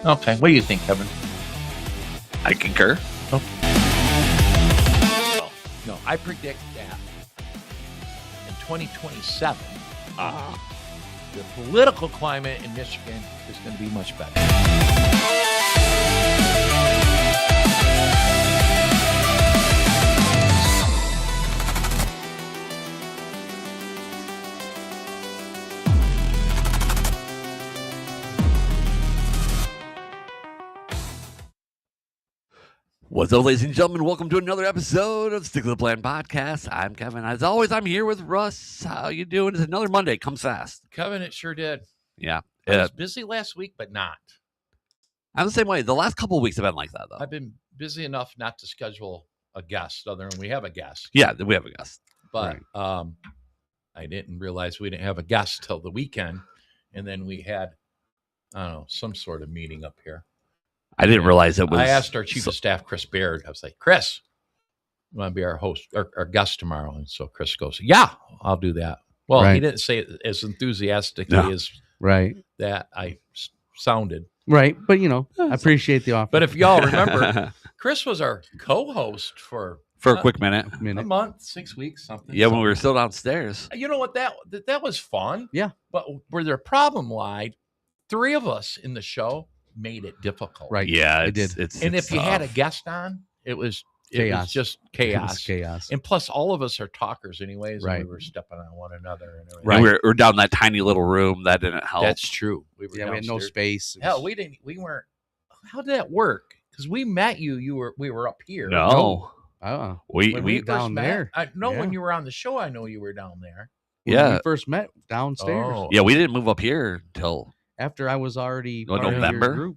Okay, what do you think, Kevin? I concur. Oh. No, I predict that in 2027, the political climate in Michigan is going to be much better. What's up, ladies and gentlemen? Welcome to another episode of Stick to the Plan podcast. I'm Kevin. As always, I'm here with Russ. How you doing? It's another Monday. Comes fast. Kevin, it sure did. Yeah. I was busy last week, but not. I'm the same way. The last couple of weeks have been like that, though. I've been busy enough not to schedule a guest, other than we have a guest. Yeah, we have a guest. But right. I didn't realize we didn't have a guest till the weekend. And then we had, I don't know, some sort of meeting up here. I didn't realize it was. I asked our chief of staff, Chris Baird. I was like, Chris, you want to be our host, our guest tomorrow? And so Chris goes, yeah, I'll do that. Well, He didn't say it as enthusiastically as that I sounded. Right. But, you know, I appreciate the offer. But if y'all remember, Chris was our co-host for a quick minute. A month, 6 weeks, something. Yeah, when we were still downstairs. You know what? That was fun. Yeah. But where their problem lied, three of us in the show made it difficult. Right. Yeah, it did. And if you had a guest on, it was just chaos. It was chaos. And plus, all of us are talkers anyways. Right. And we were stepping on one another. And everything. Right. We were down in that tiny little room. That didn't help. That's true. We had no space. Hell, we weren't. How did that work? Because we met you. We were up here. No. We down there. I know when you were on the show, I know you were down there. When we first met downstairs. Yeah, we didn't move up here until after I was already November. Group.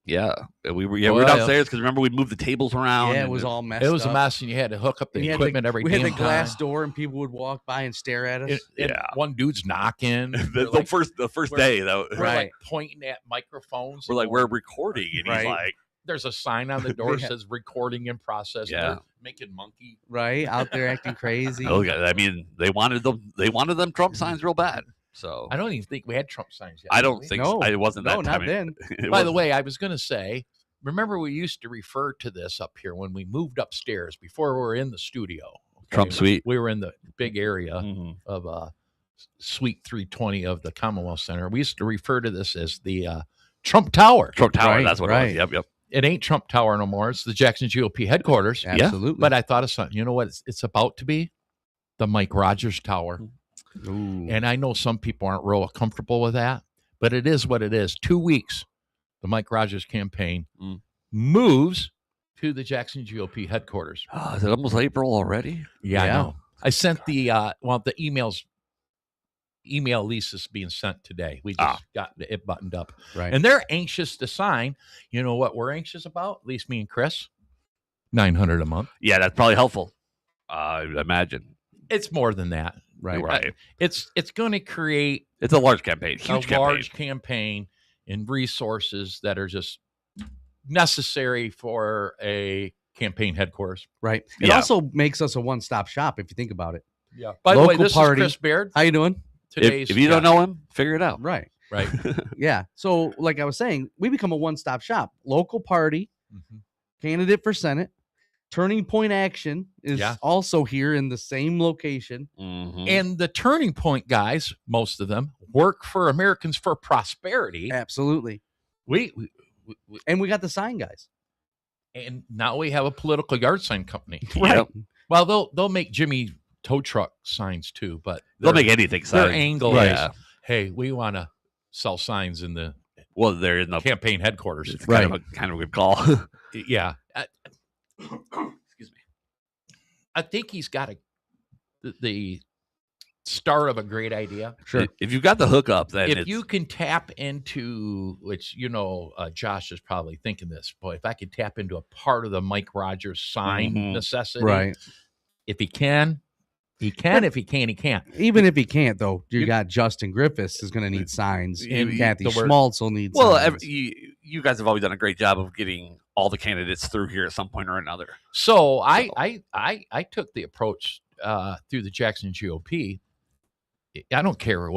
Yeah, we were downstairs because remember we moved the tables around. Yeah, it was all messed. It was up. a mess, and you had to hook up the equipment every We damn had the glass time. door, and people would walk by and stare at us. And one dude's knocking. the first day though, we're like pointing at microphones. We're like, we're recording, and he's like, there's a sign on the door that says recording in process. Yeah, making monkey out there acting crazy. I mean, they wanted them Trump signs real bad. So I don't even think we had Trump signs yet. I don't think so. It wasn't that time. Not then. By the way, I was going to say, remember we used to refer to this up here when we moved upstairs before we were in the studio. Okay? Trump Suite. We were in the big area of Suite 320 of the Commonwealth Center. We used to refer to this as the Trump Tower. Trump Tower, that's what it was. Yep. It ain't Trump Tower no more. It's the Jackson GOP headquarters. Absolutely. Yeah. But I thought of something. You know what? It's about to be the Mike Rogers Tower. Ooh. And I know some people aren't real comfortable with that, but it is what it is. 2 weeks, the Mike Rogers campaign moves to the Jackson GOP headquarters. Oh, is it almost April already? Yeah, I know. I sent the email lease is being sent today. We just got it buttoned up. Right. And they're anxious to sign. You know what we're anxious about? At least me and Chris? $900 a month. Yeah, that's probably helpful. I imagine. It's more than that. Right. It's going to create a large campaign, large campaign and resources that are just necessary for a campaign headquarters. Right. It also makes us a one-stop shop if you think about it. Yeah. By the way, this is Chris Baird. How you doing? If you don't know him, figure it out. Right. Right. Yeah. So like I was saying, we become a one-stop shop. Local party, candidate for Senate. Turning Point Action is also here in the same location. And the Turning Point guys, most of them, work for Americans for Prosperity. Absolutely. We got the sign guys. And now we have a political yard sign company. Right. Yep. Well, they'll make Jimmy tow truck signs too, but they'll make anything signs. Their angle is, hey, we want to sell signs in the they're in the campaign headquarters. It's kind of a good call. Yeah. Excuse me. I think he's got the start of a great idea. Sure. If you've got the hookup, then if you can tap into, which Josh is probably thinking this, boy, if I could tap into a part of the Mike Rogers sign necessity, right? If he can. He can. If he can, he can't. Even if he can't, though, you got Justin Griffiths is going to need signs, and Kathy Schmaltz will need signs. You guys have always done a great job of getting all the candidates through here at some point or another. So I took the approach through the Jackson GOP. I don't care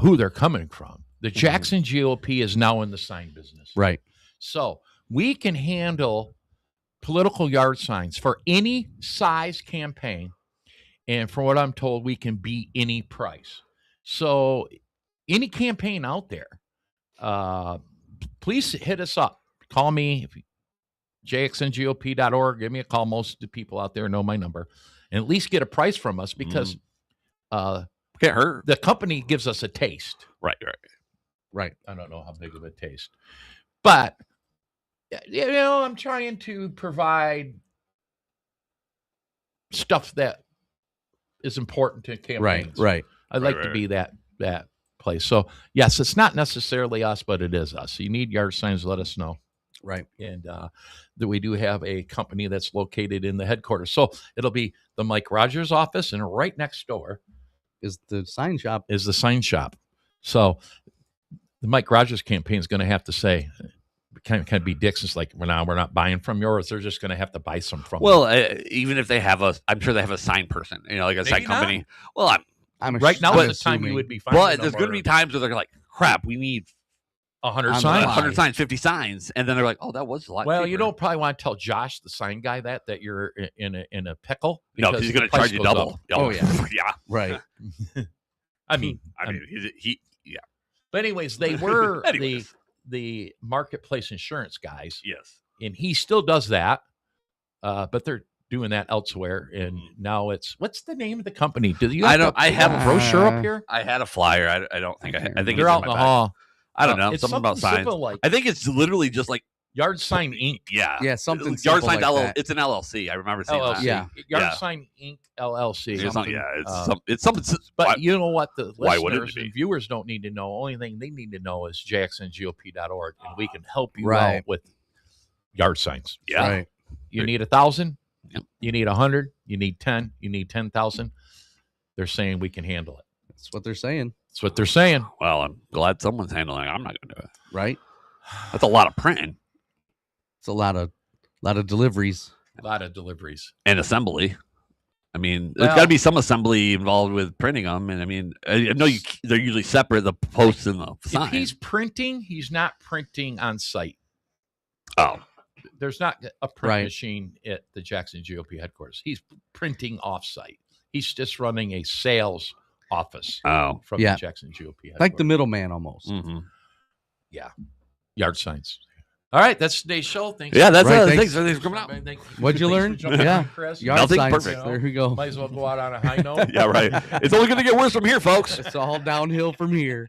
who they're coming from. The Jackson GOP is now in the sign business. Right. So we can handle political yard signs for any size campaign. And from what I'm told, we can beat any price. So any campaign out there, please hit us up. Call me, jxngop.org. Give me a call. Most of the people out there know my number. And at least get a price from us because can't hurt. The company gives us a taste. Right. I don't know how big of a taste. But, I'm trying to provide stuff that is important to campaigns. Right. I'd like to be that place. So yes, it's not necessarily us, but it is us. You need yard signs, let us know. Right. And that we do have a company that's located in the headquarters. So it'll be the Mike Rogers office, and right next door is the sign shop. So the Mike Rogers campaign is going to have to say, kind of be dicks. It's like, we're not buying from yours. They're just going to have to buy some from. Well, even if they have I'm sure they have a sign person, like a sign company. Well, I'm right now at the time you would be fine. But there's going to be times where they're like, crap, we need 100 signs, 50 signs, and then they're like, oh, that was a lot. Well, cheaper. you don't probably want to tell Josh, the sign guy, that you're in a pickle. No, because he's going to charge you double. Up. Oh yeah, yeah, right. I mean, yeah. But anyways, they were the marketplace insurance guys. Yes, and he still does that, but they're doing that elsewhere. And now what's the name of the company? Do you? I have a brochure up here. I had a flyer. I don't think I think they're it's out in the hall. I don't know. Something about signs. I think it's literally just like Yard Sign Inc. Yeah, something Yard Sign like it's an LLC. I remember seeing LLC. that. Yard Sign Inc. LLC. It's something. But you know what? The why would listeners and viewers don't need to know. Only thing they need to know is jacksongop.org, and we can help you out with yard signs. Yeah. Right. You need 1,000. Yep. You need 100. You need 10. You need 10,000. They're saying we can handle it. That's what they're saying. That's what they're saying. Well, I'm glad someone's handling it. I'm not going to do it. Right. That's a lot of printing. It's a lot of deliveries. A lot of deliveries and assembly. I mean, there's got to be some assembly involved with printing them. And I mean, I know they're usually separate, the posts and the sign. If he's printing, he's not printing on site. Oh. There's not a print machine at the Jackson GOP headquarters. He's printing off-site. He's just running a sales office from the Jackson GOP headquarters. Like the middleman almost. Mm-hmm. Yeah. Yard signs. All right, that's today's show. Thanks. Yeah, that's thanks for coming out. What'd you learn? Yeah, Chris. Yard signs. Perfect. There we go. Might as well go out on a high note. Yeah, right. It's only going to get worse from here, folks. It's all downhill from here.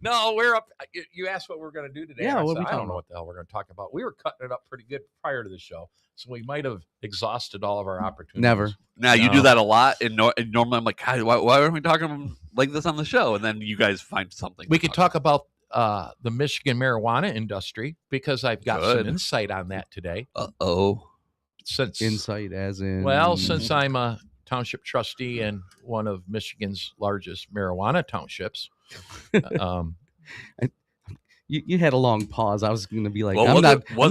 No, we're up. You asked what we're going to do today. Yeah, I don't know what the hell we're going to talk about. We were cutting it up pretty good prior to the show, so we might have exhausted all of our opportunities. Never. Now, you do that a lot, and normally I'm like, God, why aren't we talking like this on the show? And then you guys find something. We could talk about the Michigan marijuana industry because I've got some insight on that today. Since insight as in since I'm a township trustee in one of Michigan's largest marijuana townships. You had a long pause. I was going to be like, I'm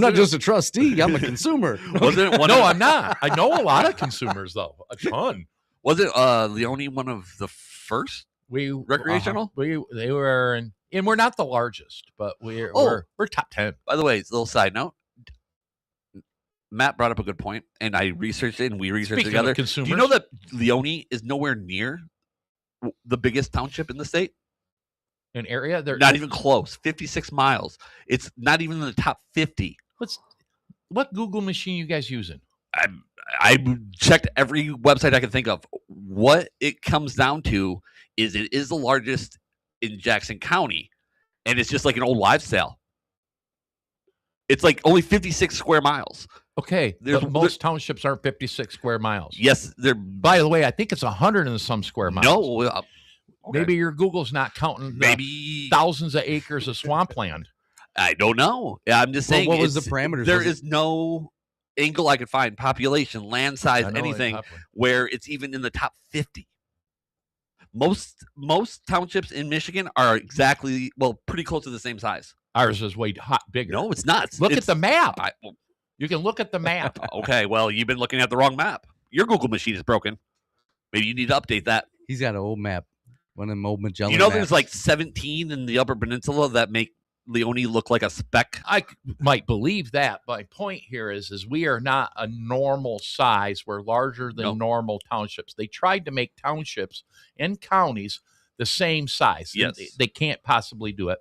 not just a trustee. I'm a consumer. No, I'm not. I know a lot of consumers though, a ton. Was it Leone one of the first recreational? They were and we're not the largest, but we're top 10. By the way, it's a little side note. Matt brought up a good point, and I researched it, and we researched together. Do you know that Leone is nowhere near the biggest township in the state? An area? They're not even close. 56 miles. It's not even in the top 50. What Google machine you guys using? I checked every website I can think of. What it comes down to is it is the largest in Jackson County, and it's just like an old wives' sale. It's like only 56 square miles. Okay, most townships aren't 56 square miles. Yes, they're. By the way, I think it's 100 and some square miles. No, okay. Maybe your Google's not counting maybe thousands of acres of swampland. I don't know. I'm just saying. What was the parameters? There is no angle I could find, population, land size, anything where it's even in the top 50. Most townships in Michigan are pretty close to the same size. Ours is way bigger. No, it's not. Look at the map. You can look at the map. Okay, well, you've been looking at the wrong map. Your Google machine is broken. Maybe you need to update that. He's got an old map. One of them old Magellan maps. There's like 17 in the Upper Peninsula that make Leone look like a speck? I might believe that. My point here is we are not a normal size. We're larger than normal townships. They tried to make townships and counties the same size. Yes. They can't possibly do it.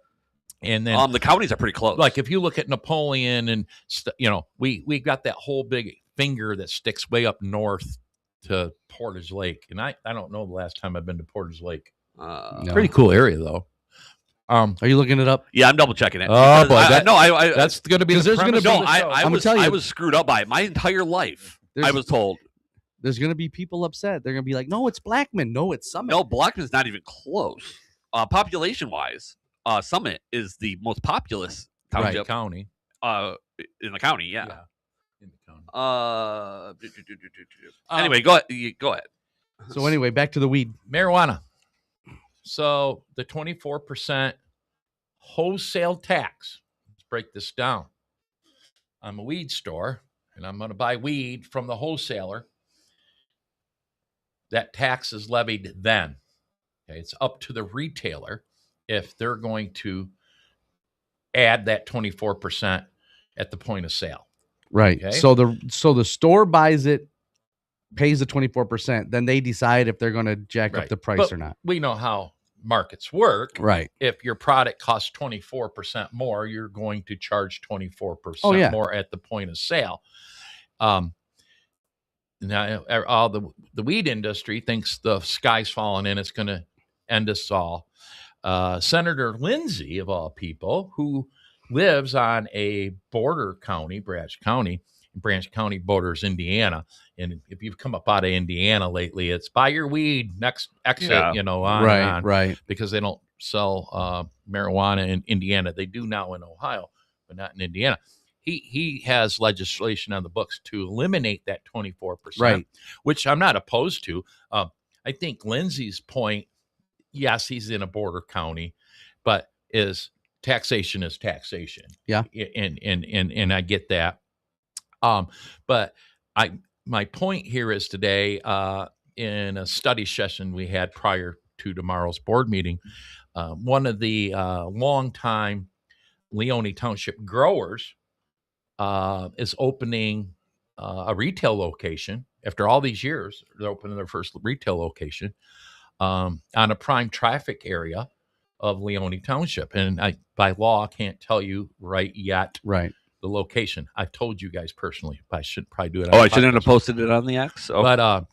And then the counties are pretty close. Like if you look at Napoleon and we got that whole big finger that sticks way up north to Portage Lake. And I don't know the last time I've been to Portage Lake. Pretty cool area though. Are you looking it up? Yeah, I'm double checking it. Oh boy, that's going to be. There's going to be. I was screwed up by it my entire life. I was told there's going to be people upset. They're going to be like, "No, it's Blackman. No, it's Summit. No, Blackman's not even close. Population wise, Summit is the most populous township county. In the county, yeah. In the county. Anyway, go ahead. So anyway, back to the weed marijuana. So the 24% wholesale tax, let's break this down. I'm a weed store and I'm going to buy weed from the wholesaler. That tax is levied then. Okay, it's up to the retailer if they're going to add that 24% at the point of sale. Right. Okay? So the store buys it, pays the 24%, then they decide if they're going to jack up the price or not. We know how markets work. Right. If your product costs 24% more, you're going to charge 24% more at the point of sale. Now, all the weed industry thinks the sky's falling in. It's going to end us all. Senator Lindsay, of all people, who lives on a border county, Branch County borders Indiana. And if you've come up out of Indiana lately, it's buy your weed, next exit, on and on. Right. Because they don't sell marijuana in Indiana. They do now in Ohio, but not in Indiana. He has legislation on the books to eliminate that 24%, right, which I'm not opposed to. I think Lindsay's point, yes, he's in a border county, but taxation is taxation. Yeah. And I get that. But my point here is today, in a study session we had prior to tomorrow's board meeting, one of the longtime Leone Township growers is opening a retail location. After all these years, they're opening their first retail location on a prime traffic area of Leone Township. And I, by law, can't tell you yet the location. I've told you guys personally, but I should probably do it. I shouldn't have posted it on the X. Oh.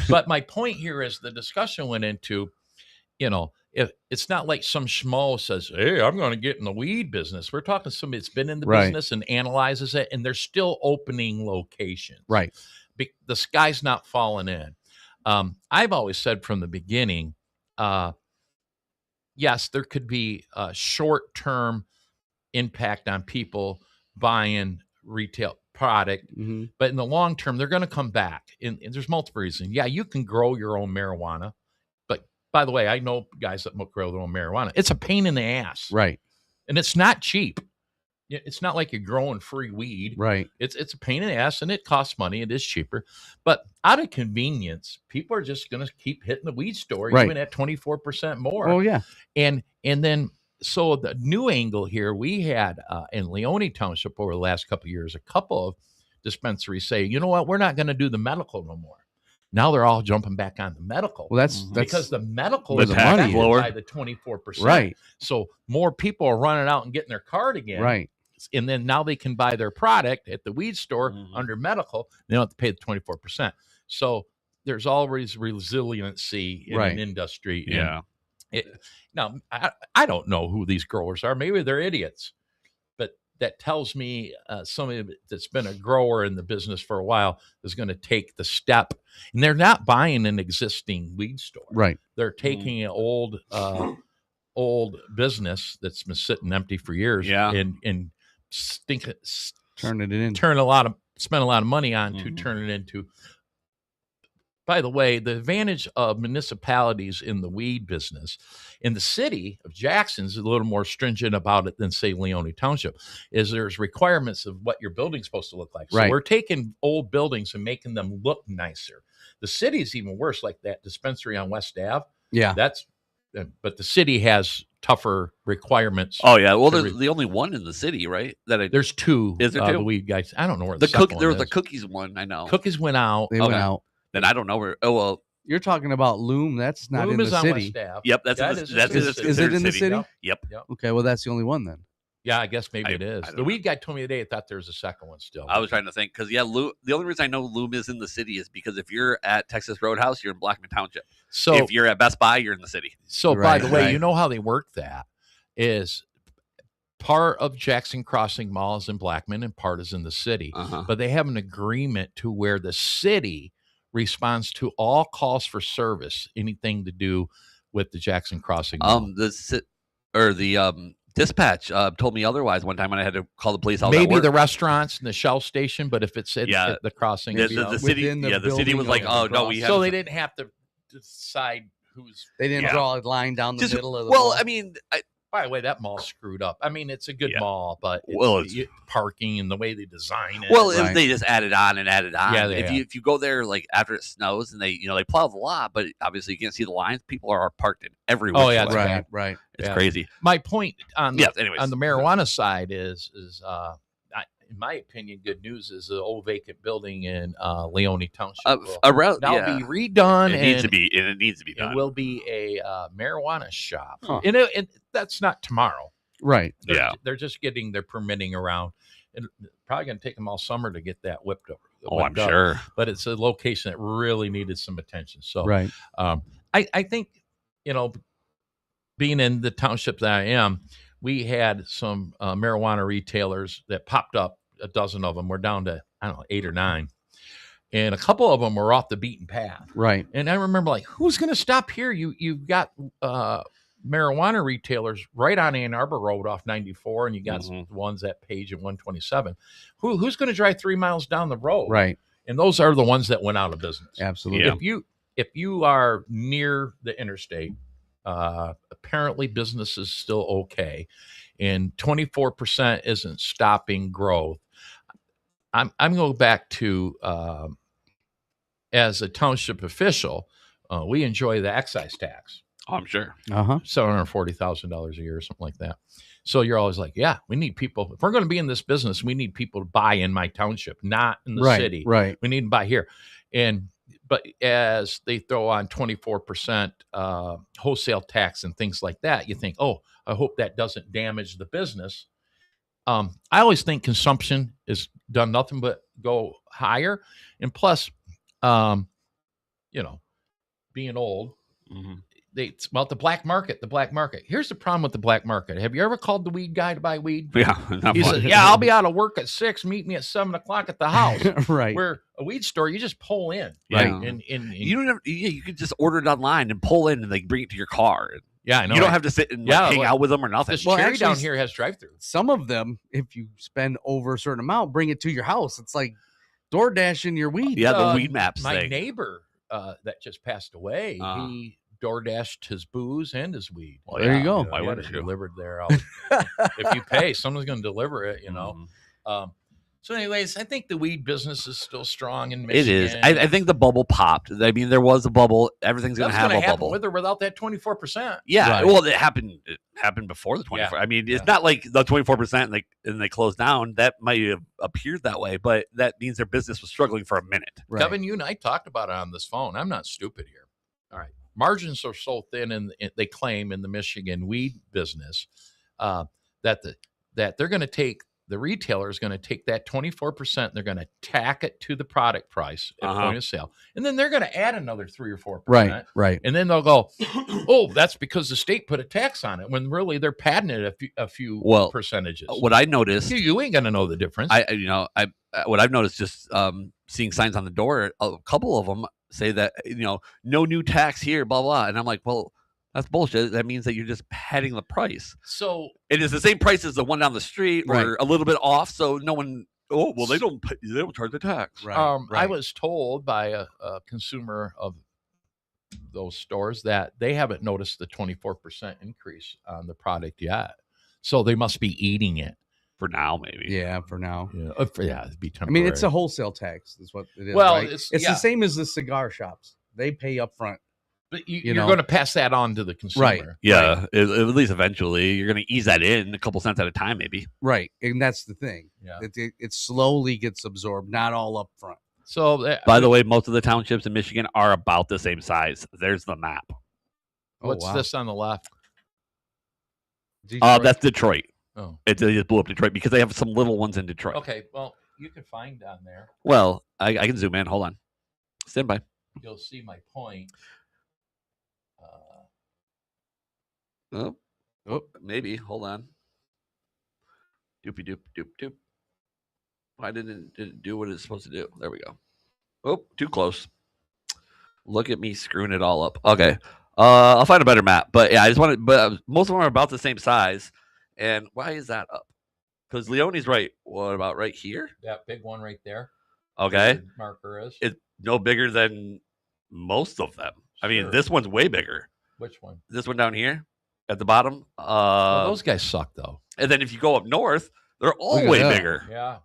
But my point here is the discussion went into, if it's not like some schmo says, hey, I'm going to get in the weed business. We're talking somebody that's been in the business and analyzes it, and they're still opening locations. Right. The sky's not falling in. I've always said from the beginning, yes, there could be a short-term impact on people buying retail product, but in the long term, they're going to come back. And there's multiple reasons. Yeah, you can grow your own marijuana. But by the way, I know guys that grow their own marijuana. It's a pain in the ass. Right. And it's not cheap. It's not like you're growing free weed. Right. It's a pain in the ass, and it costs money. It is cheaper. But out of convenience, people are just going to keep hitting the weed store even at 24% more. Oh, yeah. And then, so the new angle here, we had in Leone Township over the last couple of years, a couple of dispensaries say, you know what, we're not going to do the medical no more. Now they're all jumping back on the medical. Well, that's because the medical the is tax lower by the 24%. Right. So more people are running out and getting their card again. Right. And then now they can buy their product at the weed store under medical. They don't have to pay the 24%. So there's always resiliency in an industry. Yeah. Now, I don't know who these growers are. Maybe they're idiots. But that tells me somebody that's been a grower in the business for a while is going to take the step. And they're not buying an existing weed store. Right. They're taking an old business that's been sitting empty for years and spend a lot of money on to turn it into. By the way, the advantage of municipalities in the weed business in the city of Jackson is a little more stringent about it than, say, Leone Township, is there's requirements of what your building's supposed to look like. So we're taking old buildings and making them look nicer. The city is even worse, like that dispensary on West Ave. Yeah. But the city has tougher requirements. Oh yeah, well, there's the only one in the city, right? There's two. Is there two? The weed guys. I don't know where there was the cookies one. I know cookies went out. They went out. Then I don't know where. Oh well, you're talking about Loom. That's not Loom in the on city. West Ave. Yep, that's is it in the city? Yep. Okay, well that's the only one then. Yeah, I guess maybe it is. The weed guy told me today. I thought there was a second one still. I was trying to think because the only reason I know Loom is in the city is because if you're at Texas Roadhouse, you're in Blackman Township. So if you're at Best Buy, you're in the city. So by the way, you know how they work that is part of Jackson Crossing Mall is in Blackman and part is in the city. But they have an agreement to where the city responds to all calls for service, anything to do with the Jackson Crossing Mall. The dispatch told me otherwise one time when I had to call the police. Maybe the restaurants and the Shell station, but if it's at the crossing, the city was like, oh no, we have. So they didn't have to decide who's. They didn't draw a line down the middle of the. Well, mall. I mean, by the way, that mall's screwed up. I mean, it's a good mall, but parking and the way they design it. Well, they just added on and added on. Yeah, if you go there like after it snows and they plow the lot, but obviously you can't see the lines. People are parked in everywhere. Oh yeah, right. It's crazy. My point on the anyways. marijuana side is in my opinion, good news is the old vacant building in Leone Township will now be redone. It needs to be done. It will be a marijuana shop, huh. and that's not tomorrow. Right. They're just getting their permitting around, and probably going to take them all summer to get that whipped over. I'm sure. But it's a location that really needed some attention. So, right. I think being in the township that I am, we had some marijuana retailers that popped up, a dozen of them. We're down to, I don't know, 8 or 9. And a couple of them were off the beaten path. Right. And I remember, like, who's going to stop here? You've got marijuana retailers right on Ann Arbor Road off 94, and you got ones at Page and 127. Who's going to drive 3 miles down the road? Right. And those are the ones that went out of business. Absolutely. Yeah. If you are near the interstate, apparently business is still okay, and 24% isn't stopping growth. I'm going back to as a township official, we enjoy the excise tax. Oh, I'm sure. $740,000 a year or something like that. So you're always like, yeah, we need people. If we're going to be in this business, we need people to buy in my township, not in the city. Right. We need to buy here. But as they throw on 24% wholesale tax and things like that, you think, oh, I hope that doesn't damage the business. I always think consumption has done nothing but go higher. And plus, being old, it's about the black market. Here's the problem with the black market. Have you ever called the weed guy to buy weed? Yeah. He says, yeah, I'll be out of work at 6. Meet me at 7 o'clock at the house. Right. Where a weed store, you just pull in. Yeah. Right. And you don't have, you could just order it online and pull in and they bring it to your car. Yeah, I know. You don't have to sit and hang out with them or nothing. This Cherry down here has drive-through. Some of them, if you spend over a certain amount, bring it to your house. It's like DoorDashing your weed. Yeah, the weed maps My thing. neighbor that just passed away, he DoorDashed his booze and his weed. Well, there you go. Why wouldn't you? Delivered there. If you pay, someone's going to deliver it, So anyways, I think the weed business is still strong in Michigan. It is. I think the bubble popped. I mean, there was a bubble. Everything's going to have a bubble. With or without that 24%. Yeah. Right. Well, it happened before the 24. Yeah. I mean, it's not like the 24% and they closed down. That might have appeared that way, but that means their business was struggling for a minute. Right. Kevin, you and I talked about it on this phone. I'm not stupid here. All right. Margins are so thin, and they claim in the Michigan weed business that they're going to take. The retailer is going to take that 24%. And they're going to tack it to the product price at point of sale, and then they're going to add another 3 or 4%. Right. And then they'll go, "Oh, that's because the state put a tax on it." When really they're padding it a few percentages. What I noticed, you ain't going to know the difference. What I've noticed just seeing signs on the door, a couple of them say that no new tax here, blah blah, and I'm like, well. That's bullshit. That means that you're just padding the price. So it is the same price as the one down the street, or a little bit off. So no one. Oh well, they don't charge the tax. Right. I was told by a consumer of those stores that they haven't noticed the 24% increase on the product yet. So they must be eating it for now, maybe. Yeah, for now. Yeah, it'd be temporary. I mean, it's a wholesale tax. Is what it is. Well, right? It's the same as the cigar shops. They pay up front. But you're going to pass that on to the consumer. Right. Yeah. Right. At least eventually you're going to ease that in a couple cents at a time, maybe. Right. And that's the thing. Yeah. It slowly gets absorbed, not all up front. So, by the way, most of the townships in Michigan are about the same size. There's the map. What's this on the left? That's Detroit. Oh. It just blew up Detroit because they have some little ones in Detroit. Okay. Well, you can find down there. Well, I can zoom in. Hold on. Stand by. You'll see my point. Maybe. Hold on. Doopy doop doop doop. Why didn't it do what it's supposed to do? There we go. Oh, too close. Look at me screwing it all up. Okay. I'll find a better map. But yeah, but most of them are about the same size. And why is that up? Because Leone's right. What about right here? That big one right there. Okay. The marker is. It's no bigger than most of them. Sure. I mean, this one's way bigger. Which one? This one down here at the bottom. Those guys suck, though. And then if you go up north, they're all way bigger. Yeah.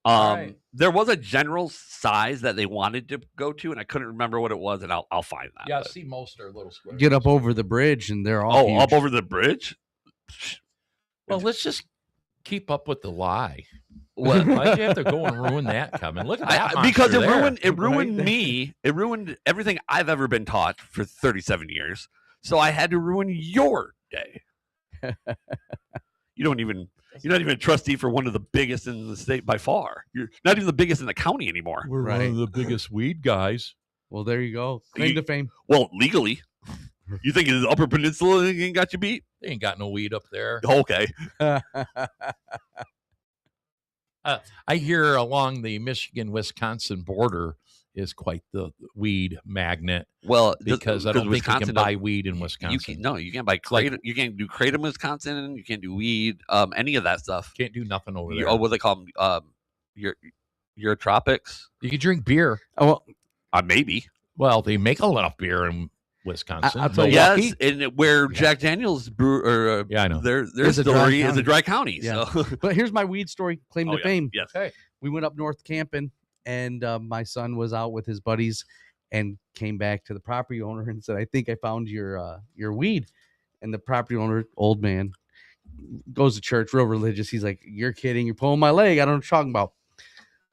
Right. There was a general size that they wanted to go to, and I couldn't remember what it was, and I'll find that. Yeah, see, most are little squares. Get up over the bridge, and they're all huge. Up over the bridge? Well, let's just keep up with the lie. Why'd you have to go and ruin that, Kevin? Look at that. Because it ruined me. It ruined everything I've ever been taught for 37 years. So I had to ruin your day. You're not even a trustee for one of the biggest in the state by far. You're not even the biggest in the county anymore. We're one of the biggest weed guys. Well, there you go. Claim to fame. Well, legally. You think the Upper Peninsula ain't got you beat? They ain't got no weed up there. Okay. I hear along the Michigan-Wisconsin border is quite the weed magnet. Well, because I don't think you can buy weed in Wisconsin. You can't buy kratom. You can't do kratom in Wisconsin. You can't do weed. Any of that stuff. Can't do nothing over there. Oh, what do they call them? Your tropics. You can drink beer. Oh, well, maybe. Well, they make a lot of beer in Wisconsin. I'll tell you, yes, and where Jack Daniels brew, or I know their distillery is a dry county. Yeah. So. But here's my weed story, claim to fame. Yes. Hey. We went up north camping, and my son was out with his buddies, and came back to the property owner and said, "I think I found your weed." And the property owner, old man, goes to church, real religious. He's like, "You're kidding! You're pulling my leg. I don't know what you're talking about."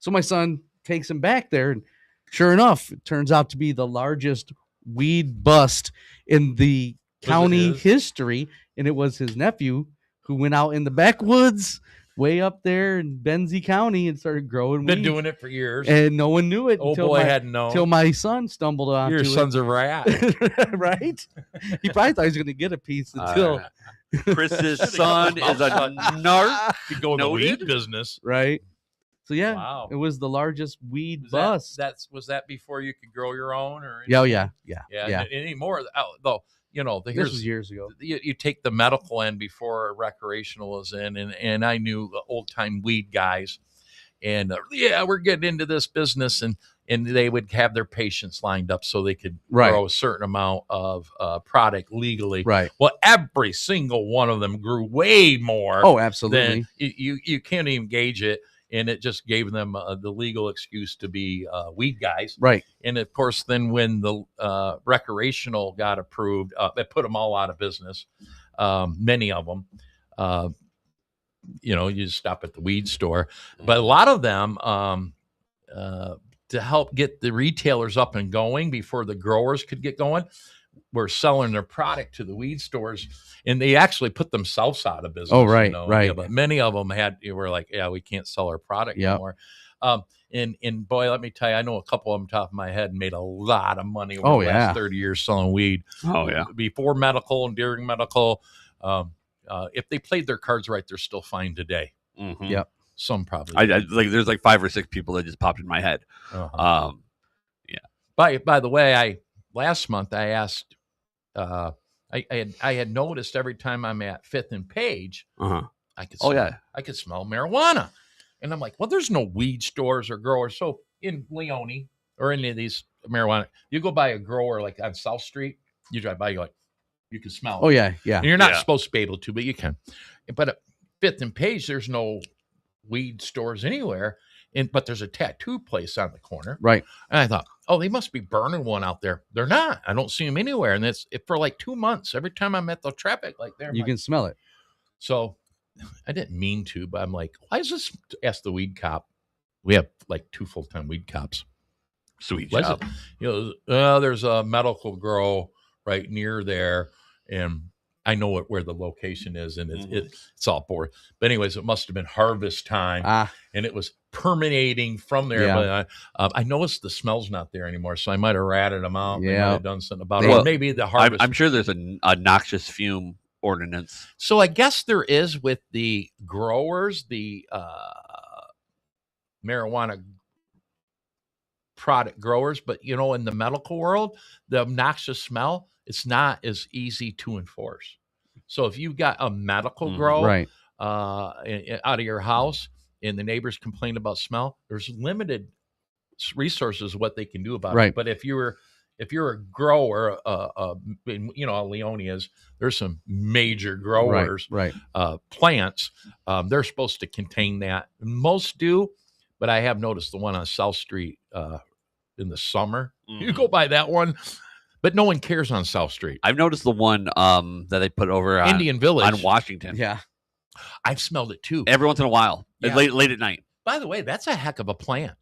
So my son takes him back there, and sure enough, it turns out to be the largest weed bust in the county history, and it was his nephew who went out in the backwoods way up there in Benzie County and started growing Been weed. doing it for years, and no one knew it. Oh boy, hadn't known until my son stumbled onto your son's a rat. Right? He probably thought he was going to get a piece until Chris's son is a narc. Could go in the weed business, right? So yeah, wow. It was the largest weed bust. Was that before you could grow your own, or yeah. Anymore though, you know, this was years ago. You take the medical end before recreational is in, and I knew old time weed guys, and we're getting into this business, and they would have their patients lined up so they could grow a certain amount of product legally. Right. Well, every single one of them grew way more. Oh, absolutely. You can't even gauge it. And it just gave them the legal excuse to be weed guys. Right. And, of course, then when the recreational got approved, it put them all out of business, many of them. You just stop at the weed store. But a lot of them, to help get the retailers up and going before the growers could get going, were selling their product to the weed stores, and they actually put themselves out of business. Oh, right, right. Yeah, but many of them were like, we can't sell our product anymore. And boy, let me tell you, I know a couple of them top of my head made a lot of money over the last 30 years selling weed. Oh yeah. Before medical and during medical. If they played their cards right, they're still fine today. Mm-hmm. Yep. Some probably. There's like 5 or 6 people that just popped in my head. Uh-huh. By the way, last month I asked, I had noticed every time I'm at 5th and Page, I could smell marijuana. And I'm like, well, there's no weed stores or growers. So in Leone or any of these marijuana, you go by a grower like on South Street, you drive by, you're like, you can smell it. Oh, yeah, yeah. And you're not supposed to be able to, but you can. But at 5th and Page, there's no weed stores anywhere. But there's a tattoo place on the corner. Right. And I thought, they must be burning one out there. They're not. I don't see them anywhere. And it's for like 2 months. Every time I'm at the traffic light there, you can smell it. So I didn't mean to, but I'm like, why is this? Ask the weed cop. We have like 2 full-time weed cops. Sweet job. There's a medical grow right near there. And I know where the location is, and it's all bored. But anyways, it must have been harvest time, and it was permeating from there. Yeah. But I noticed the smell's not there anymore, so I might have ratted them out. Yeah. They might have done something about it. Or maybe the harvest. I'm sure there's a noxious fume ordinance. So I guess there is with the growers, the marijuana product growers, but in the medical world, the obnoxious smell, it's not as easy to enforce. So if you've got a medical grow out of your house and the neighbors complain about smell, there's limited resources what they can do about it. But if you're a grower, Leone there's some major growers, plants. They're supposed to contain that. Most do, but I have noticed the one on South Street in the summer. You go by that one. But no one cares on South Street. I've noticed the one that they put over on Indian Village on Washington. Yeah, I've smelled it too. Every once in a while, late at night. By the way, that's a heck of a plant.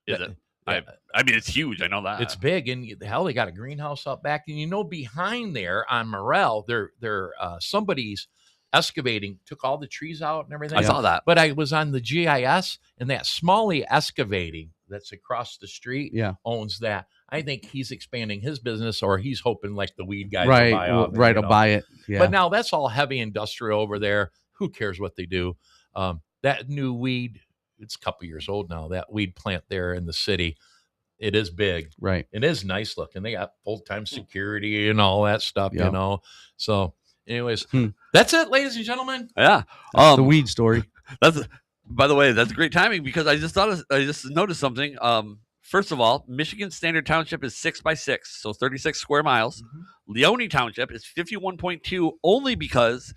Is it? I mean, it's huge. I know that it's big, and they got a greenhouse out back, and behind there on Morel, they're somebody's excavating, took all the trees out and everything. I saw that, but I was on the GIS, and that Smalley excavating that's across the street Yeah. owns that. I think he's expanding his business, or he's hoping like the weed guys Right. will buy off Right. I'll buy it. Yeah. But now that's all heavy industrial over there. Who cares what they do? That new weed, it's a couple years old now, that weed plant there in the city. It is big. Right. It is nice looking. They got full-time security and all that stuff, Yep. you know. So anyways, that's it, ladies and gentlemen. Yeah. That's the weed story. By the way, that's great timing because I just noticed something. First of all, Michigan Standard Township is 6x6, so 36 square miles. Leone Township is 51.2, only because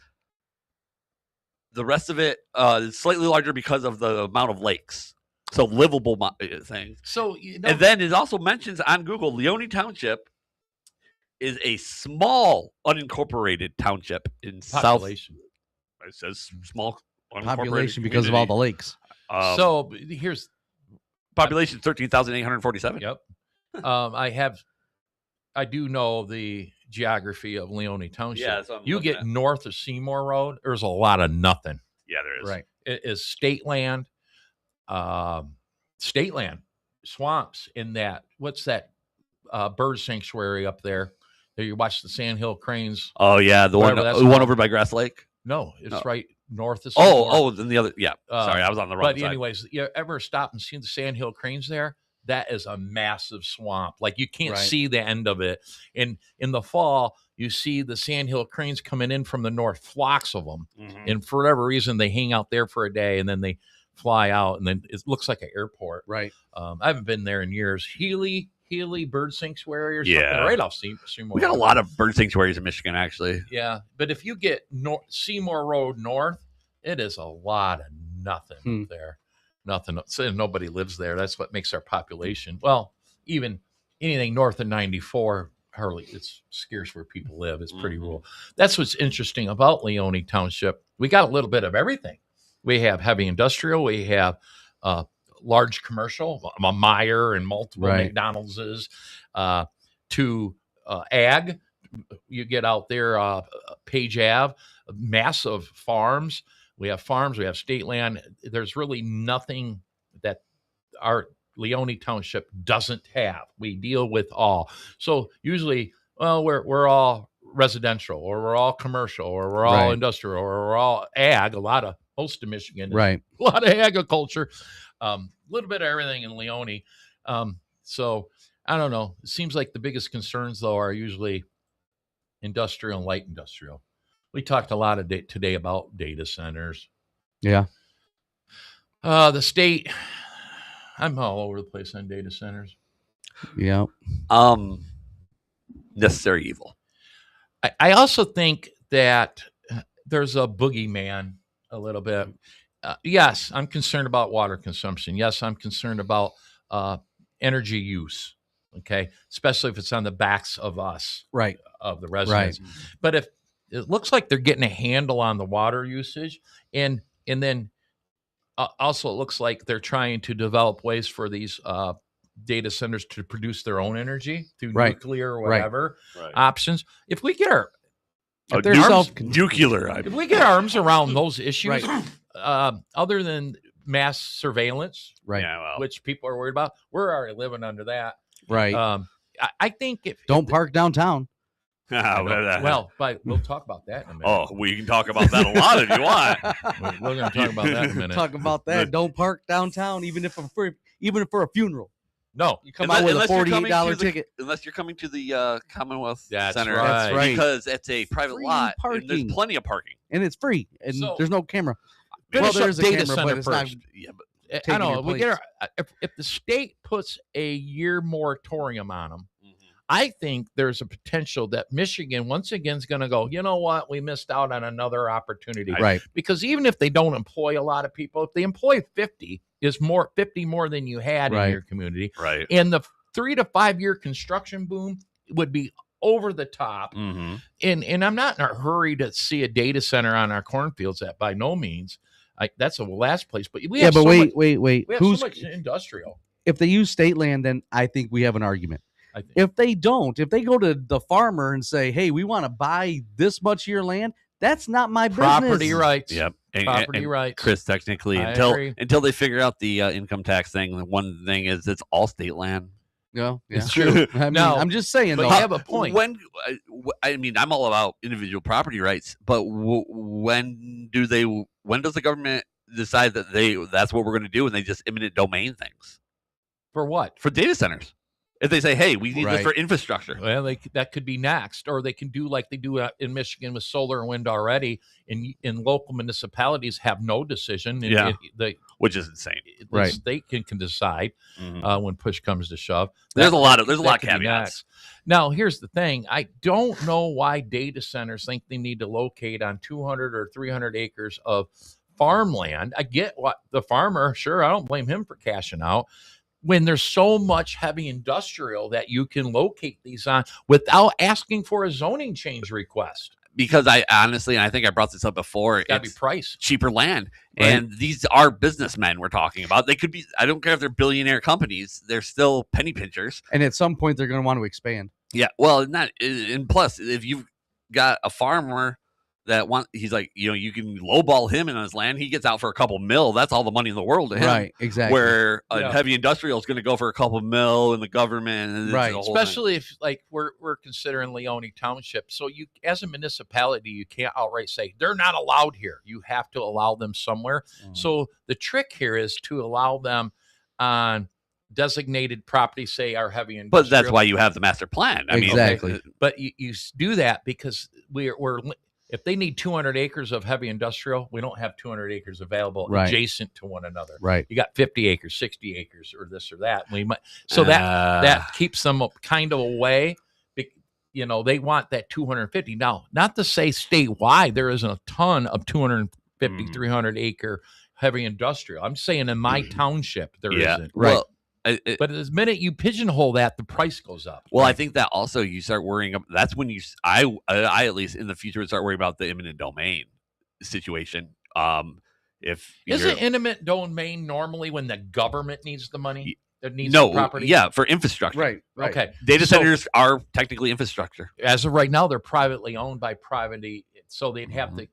the rest of it is slightly larger because of the amount of lakes. So livable thing. So and then it also mentions on Google, Leone Township is a small unincorporated township in population. South. It says small Population because of all the lakes. So here's population 13,847. Yep. I do know the geography of Leone Township. Yeah, that's what I'm you looking get at. north of Seymour Road, there's a lot of nothing. Yeah, there is. Right. It is state land, swamps in that. What's that bird sanctuary up there? There you watch the sandhill cranes. Oh yeah, the one over by Grass Lake. No, it's right north of Seymour. Then the other. Yeah, sorry, I was on the wrong But side. anyways, you ever stop and see the sandhill cranes there? That is a massive swamp. Like you can't see the end of it. And in the fall, you see the sandhill cranes coming in from the north, flocks of them. And for whatever reason, they hang out there for a day and then they fly out. And then it looks like an airport. Right. I haven't been there in years. Healy Bird Sanctuary or something right off Seymour. We got a lot of bird sanctuaries in Michigan, actually. Yeah. But if you get Seymour Road north, it is a lot of nothing there. Nothing. So nobody lives there. That's what makes our population. Well, even anything north of 94, hardly, it's scarce where people live. It's pretty rural. That's what's interesting about Leone Township. We got a little bit of everything. We have heavy industrial. We have large commercial, a Meijer and multiple McDonald's to ag. You get out there, Page Ave, massive farms. We have farms, we have state land. There's really nothing that our Leone Township doesn't have. We deal with all. So usually, well, we're all residential, or we're all commercial, or we're all industrial, or we're all ag. Most of Michigan, a lot of agriculture, a little bit of everything in Leone. So I don't know. It seems like the biggest concerns though are usually industrial and light industrial. We talked a lot today about data centers. Yeah. The state, I'm all over the place on data centers. Yeah. Necessary evil. I also think that there's a boogeyman a little bit. Yes, I'm concerned about water consumption. Yes, I'm concerned about energy use. Okay. Especially if it's on the backs of us. Right. Of the residents. But if it looks like they're getting a handle on the water usage, and then also it looks like they're trying to develop ways for these data centers to produce their own energy through nuclear or whatever options. If we get our nuclear, if we get our arms around those issues, other than mass surveillance, which people are worried about, we're already living under that. Right. I think don't park downtown. Well, but we'll talk about that in a minute. Oh, we can talk about that a lot if you want. We're going to talk about that in a minute. Talk about that. Don't park downtown, even for a funeral. No, you come out with a $48 ticket. Unless you're coming to the Commonwealth Center. That's right. Because it's a private lot. Parking. And there's plenty of parking. And it's free. And there's no camera. Well, there's a data camera, but it's first. not. Yeah, but I know. We get if the state puts a year moratorium on them, I think there's a potential that Michigan once again is going to go, you know what? We missed out on another opportunity. Right. Because even if they don't employ a lot of people, if they employ 50 more than you had in your community. Right. And the 3 to 5 year construction boom would be over the top. And I'm not in a hurry to see a data center on our cornfields. That by no means. That's the last place. But we have wait. We have so much industrial. If they use state land, then I think we have an argument. If they don't, if they go to the farmer and say, hey, we want to buy this much of your land, that's not my business. Property rights. Yep. property rights. Chris, technically, until they figure out the income tax thing, the one thing is it's all state land. Yeah, it's true. I'm just saying, but though. You have a point. When I'm all about individual property rights, but when does the government decide that that's what we're going to do, and they just eminent domain things for what? For data centers. If they say, "Hey, we need this for infrastructure," well, that could be next, or they can do like they do in Michigan with solar and wind already. In local municipalities, have no decision. Which is insane. The state can decide when push comes to shove. There's a lot of caveats. Now, here's the thing: I don't know why data centers think they need to locate on 200 or 300 acres of farmland. I get what the farmer. Sure, I don't blame him for cashing out. When there's so much heavy industrial that you can locate these on without asking for a zoning change request. Because I honestly, and I think I brought this up before, it's got to be price. Cheaper land. Right. And these are businessmen we're talking about. They could be, I don't care if they're billionaire companies, they're still penny pinchers. And at some point, they're going to want to expand. Yeah. Well, and plus, if you've got a farmer he's like, you can lowball him in his land. He gets out for a couple mil. That's all the money in the world to him. Right, exactly. Where a heavy industrial is going to go for a couple mil in the government. And right. Especially if like we're considering Leone Township. So you, as a municipality, you can't outright say they're not allowed here. You have to allow them somewhere. So the trick here is to allow them on designated property, say our heavy industrial. But that's why you have the master plan. Exactly. But you do that because we're if they need 200 acres of heavy industrial, we don't have 200 acres available adjacent to one another. Right. You got 50 acres, 60 acres, or this or that. We might, so that keeps them kind of away. They want that 250. Now, not to say statewide, there isn't a ton of 250, 300 acre heavy industrial. I'm saying in my township, there isn't. Right. Well, but the minute you pigeonhole that, the price goes up. Well, I think that also you start worrying. That's when I at least in the future would start worrying about the eminent domain situation. Is it eminent domain normally when the government needs the money? That needs the property? Yeah, for infrastructure. Right. Okay. Data centers are technically infrastructure. As of right now, they're privately owned by private, so they'd have to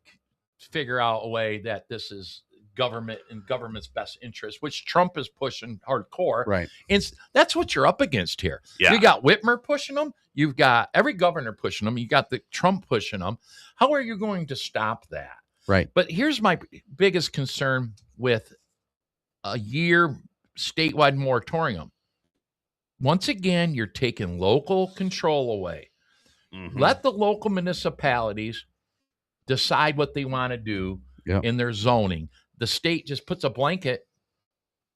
figure out a way that this is government in government's best interest, which Trump is pushing hardcore. Right. And that's what you're up against here. Yeah. You got Whitmer pushing them. You've got every governor pushing them. You got the Trump pushing them. How are you going to stop that? Right. But here's my biggest concern with a year statewide moratorium. Once again, you're taking local control away. Let the local municipalities decide what they want to do in their zoning. The state just puts a blanket.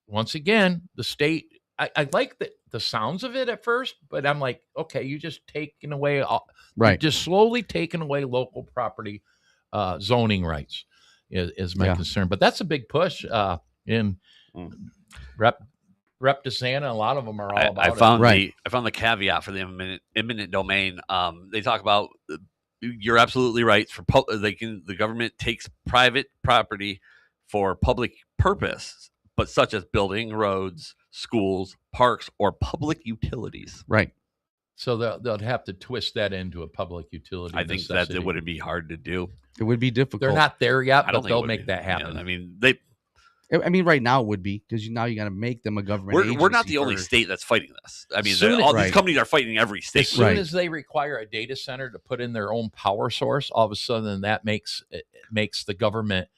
Once again, the state, I like the sounds of it at first, but I'm like, okay, you just taking away, just slowly taking away local property zoning rights is my concern. But that's a big push in Rep DeSanta. A lot of them are all about it. I found the caveat for the eminent domain. They talk about, you're absolutely right. The government takes private property for public purpose, but such as building roads, schools, parks, or public utilities. Right. So they'll have to twist that into a public utility. I think that it wouldn't be hard to do. It would be difficult. They're not there yet, but they'll make that happen. Right now it would be, because now you got to make them a government agency. We're not the only state that's fighting this. All these companies are fighting every state. As soon as they require a data center to put in their own power source, all of a sudden that makes the government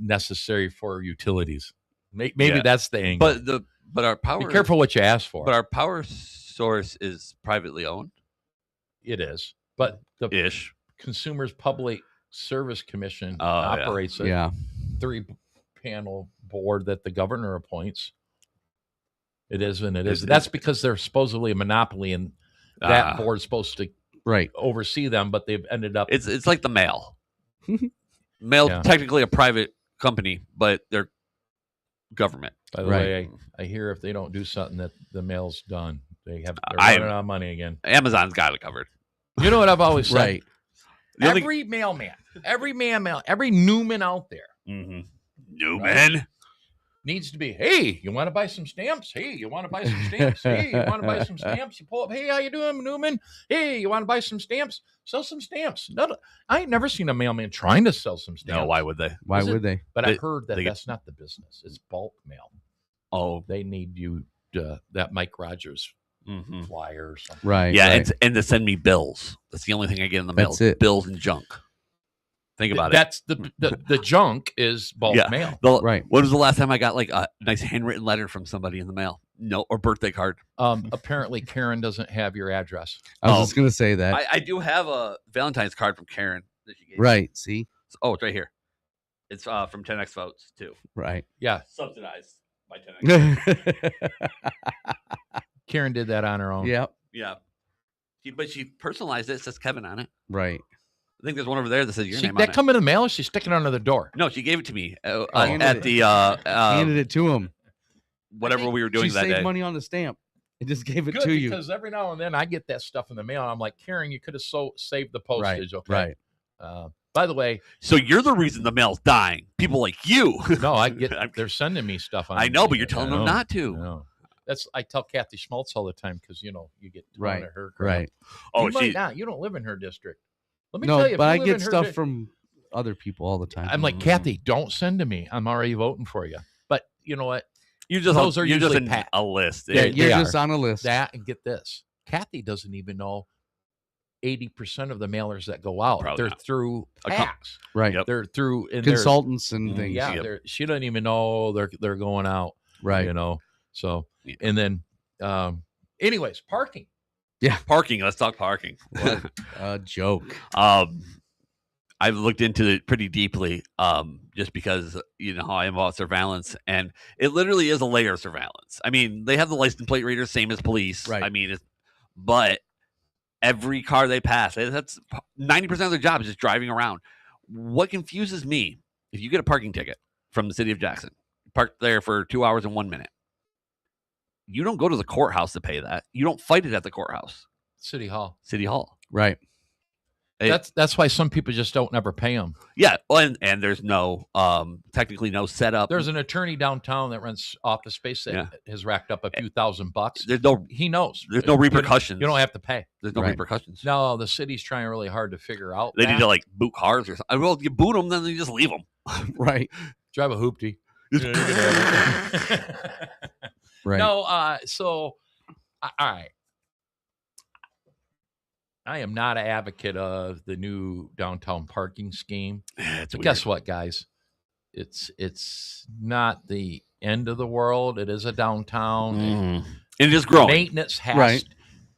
necessary for utilities. Maybe that's the angle. But our power. Be careful what you ask for. But our power source is privately owned. It is, but the Consumers Public Service Commission operates a 3-panel board that the governor appoints. It is and it isn't. That's because they're supposedly a monopoly, and that board's supposed to oversee them, but they've ended up. It's like the mail. Mail technically a private company, but they're government. By the way, I hear if they don't do something, that the mail's done. They're running out of money again. Amazon's got it covered. You know what I've always said? Right. Every mailman, every Newman out there. Newman. needs to be, hey, you want to buy some stamps? Hey, you want to buy some stamps? Hey, you want to buy some stamps? You pull up, hey, how you doing, Newman? Hey, you want to buy some stamps? Sell some stamps. No, I ain't never seen a mailman trying to sell some stamps. No, why would they? Why would they? But I heard that that's not the business. It's bulk mail. Oh, they need you that Mike Rogers flyer or something. Right. Yeah, right. and to send me bills. That's the only thing I get in the mail. That's it. Bills and junk. Think about That's the junk is bulk mail. Right. When was the last time I got like a nice handwritten letter from somebody in the mail? No, or birthday card. Apparently Karen doesn't have your address. I was just gonna say that. I do have a Valentine's card from Karen that she gave right. me. See? Oh, it's right here. It's from 10X Votes too. Right. Yeah. Subsidized by 10X. Karen did that on her own. Yep. Yeah. But she personalized it. It says Kevin on it. Right. I think there's one over there that says your name on it. Come in the mail, or she's sticking it under the door? No, she gave it to me at the handed it to him. Whatever we were doing that day. She saved money on the stamp. It just gave it Good, to you. Because every now and then I get that stuff in the mail. And I'm like, Karen, you could have saved the postage. Right. Okay. By the way, so you're the reason the mail's dying. People like you. No, I get. They're sending me stuff. I know, but you're telling them not to. No. I tell Kathy Schmaltz all the time because you get right at her. Right. Oh, you might not. You don't live in her district. Let me no, tell you, but I get stuff from other people all the time. I'm like, Kathy, don't send to me. I'm already voting for you. But you know what? You're just a list. Yeah, you're just on a list. That and get this. Kathy doesn't even know 80% of the mailers that go out. Probably they're not. through PACs. Right. Yep. They're through consultants and things. Yeah. Yep. She doesn't even know they're going out. Right. So and then anyways, parking. Yeah. Parking. Let's talk parking. What a joke. I've looked into it pretty deeply, just because how I am about surveillance, and it literally is a layer of surveillance. I mean, they have the license plate readers, same as police. Right. I mean, but every car they pass, that's 90% of their job is just driving around. What confuses me, if you get a parking ticket from the city of Jackson, park there for 2 hours and 1 minute, you don't go to the courthouse to pay that. You don't fight it at the courthouse. City Hall. Right. That's why some people just don't never pay them. Yeah, well, and there's no technically no setup. There's an attorney downtown that rents office space that has racked up a few $1,000. He knows. There's no repercussions. You don't have to pay. There's no repercussions. No, the city's trying really hard to figure out. They need to like boot cars or something. Well, you boot them, then you just leave them. Right. Drive a hoopty. Right. No. So, all right. I am not an advocate of the new downtown parking scheme. But guess what, guys? It's not the end of the world. It is a downtown. It is growing.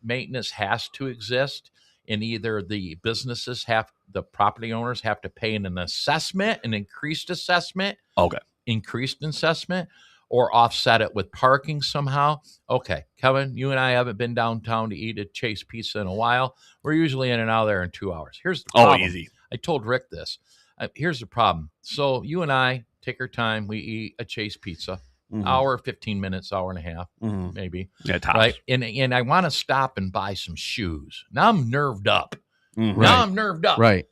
Maintenance has to exist, and either the businesses the property owners have to pay an assessment, an increased assessment. Okay. Increased assessment, or offset it with parking somehow. Okay, Kevin, you and I haven't been downtown to eat at Chase Pizza in a while. We're usually in and out of there in 2 hours. Here's the problem. Easy. I told Rick this. Here's the problem. So you and I take our time. We eat a Chase Pizza, hour, 15 minutes, hour and a half, maybe. Yeah, tops. Right? And I want to stop and buy some shoes. Now I'm nerved up. Right. Right.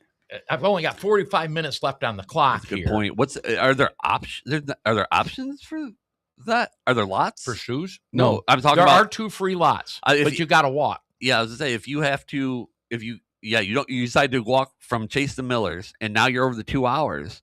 I've only got 45 minutes left on the clock. Good point. Are there options? Are there options for that? Are there lots for shoes? No, I'm talking there about. There are 2 free lots, but you got to walk. Yeah, I was gonna say you decide to walk from Chase to Miller's, and now you're over the 2 hours.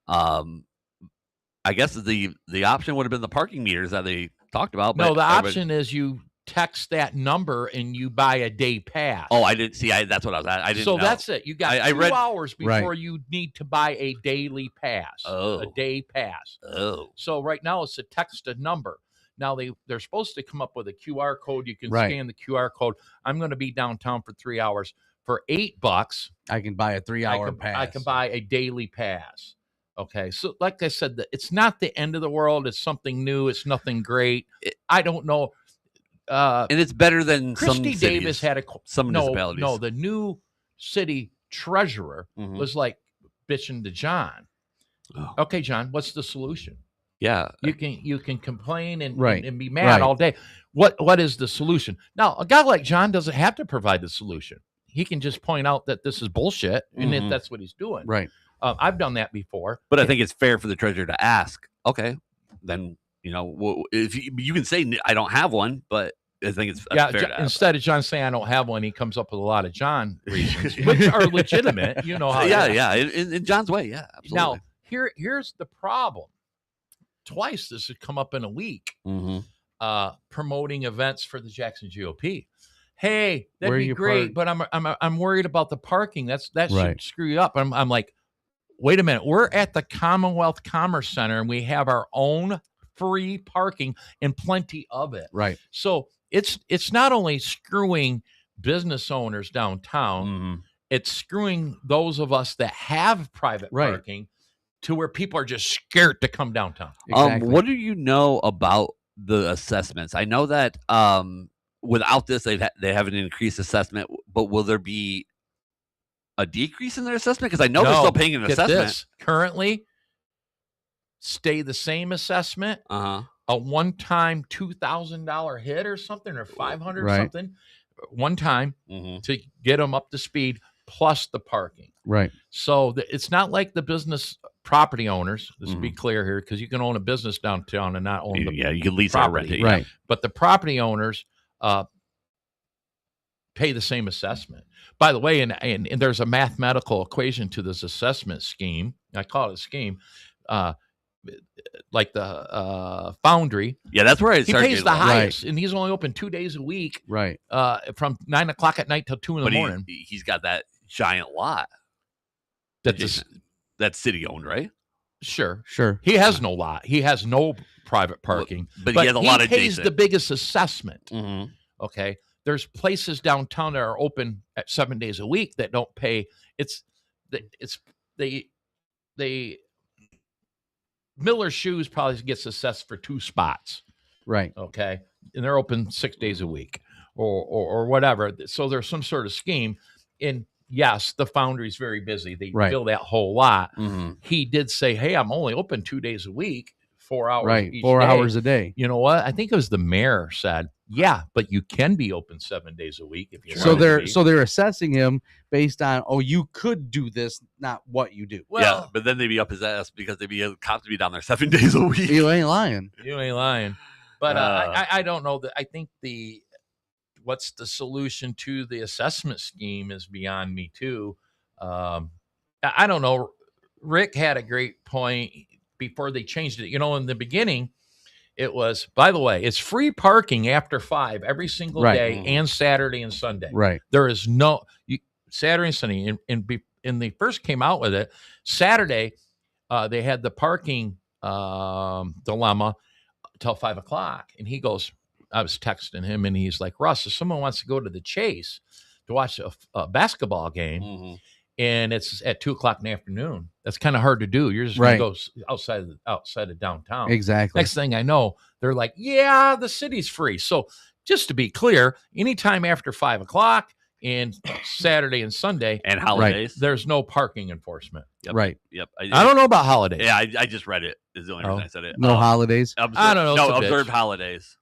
I guess the option would have been the parking meters that they talked about. But no, the option is you text that number and you buy a day pass. Oh, I didn't see. That's what I was at. I didn't. So know. that's it. You got 2 hours before you need to buy a daily pass. Oh, a day pass. Oh, so right now it's a text a number. Now they're supposed to come up with a QR code. You can scan the QR code. I'm going to be downtown for 3 hours for $8. I can buy a 3-hour pass. I can buy a daily pass. Okay, so like I said, it's not the end of the world. It's something new. It's nothing great. I don't know. And it's better than Christy Davis had some municipalities. No, the new city treasurer was like bitching to John. Oh. Okay, John, what's the solution? Yeah, you can complain and be mad all day. What is the solution? Now, a guy like John doesn't have to provide the solution. He can just point out that this is bullshit, and that's what he's doing. Right. I've done that before. But I think it's fair for the treasurer to ask. Okay, then if you can say I don't have one, but I think it's fair to instead of John saying I don't have one, he comes up with a lot of John reasons, which are legitimate. You know how? Yeah. In John's way, yeah, absolutely. Now here's the problem. Twice this has come up in a week. Promoting events for the Jackson GOP. Hey, that'd be great, but I'm worried about the parking. That should screw you up. I'm like, wait a minute. We're at the Commonwealth Commerce Center and we have our own free parking and plenty of it. Right. So it's not only screwing business owners downtown, it's screwing those of us that have private parking to where people are just scared to come downtown. Exactly. What do you know about the assessments? I know that without this, they have an increased assessment, but will there be a decrease in their assessment? Because I know they're still paying an assessment. This. Currently, stay the same assessment. A one-time $2,000 hit or something, or $500 something, one time to get them up to speed, plus the parking. Right. So it's not like the business property owners. Let's be clear here, because you can own a business downtown and not own the you can lease property, or rent it, right? But the property owners pay the same assessment. By the way, and there's a mathematical equation to this assessment scheme. I call it a scheme. Like the Foundry. Yeah, that's where he pays the highest, and he's only open 2 days a week. Right. From 9 o'clock at night till 2 in the morning. He's got that giant lot. That's city owned, right? Sure. He has no lot. He has no private parking, but he has a lot of. He pays the biggest assessment. Okay. There's places downtown that are open at 7 days a week that don't pay. Miller Shoes probably gets assessed for 2 spots. Right. Okay. And they're open 6 days a week or whatever. So there's some sort of scheme. And yes, the Foundry's very busy. They fill that whole lot. He did say, hey, I'm only open 2 days a week, 4 hours each 4 day. hours a day. You know what? I think it was the mayor said, yeah, but you can be open 7 days a week if you so they're assessing him based on, you could do this, not what you do. Well, yeah, but then they'd be up his ass because they'd be cops to be down there 7 days a week. You ain't lying. But I don't know that. I think what's the solution to the assessment scheme is beyond me too. I don't know. Rick had a great point before they changed it. In the beginning, it was, by the way, it's free parking after 5 every single day and Saturday and Sunday. Right. There is no Saturday and Sunday. And they first came out with it. Saturday, they had the parking dilemma till 5 o'clock. And he goes, I was texting him and he's like, Russ, if someone wants to go to the Chase to watch a basketball game and it's at 2 o'clock in the afternoon, that's kind of hard to do. You're just going to go outside of downtown. Exactly. Next thing I know, they're like, yeah, the city's free. So just to be clear, anytime after 5 o'clock and Saturday and Sunday and holidays, there's no parking enforcement. Yep. Right. Yep. I don't know about holidays. Yeah, I just read it. Is the only reason I said it. No holidays. I don't know. No observed holidays.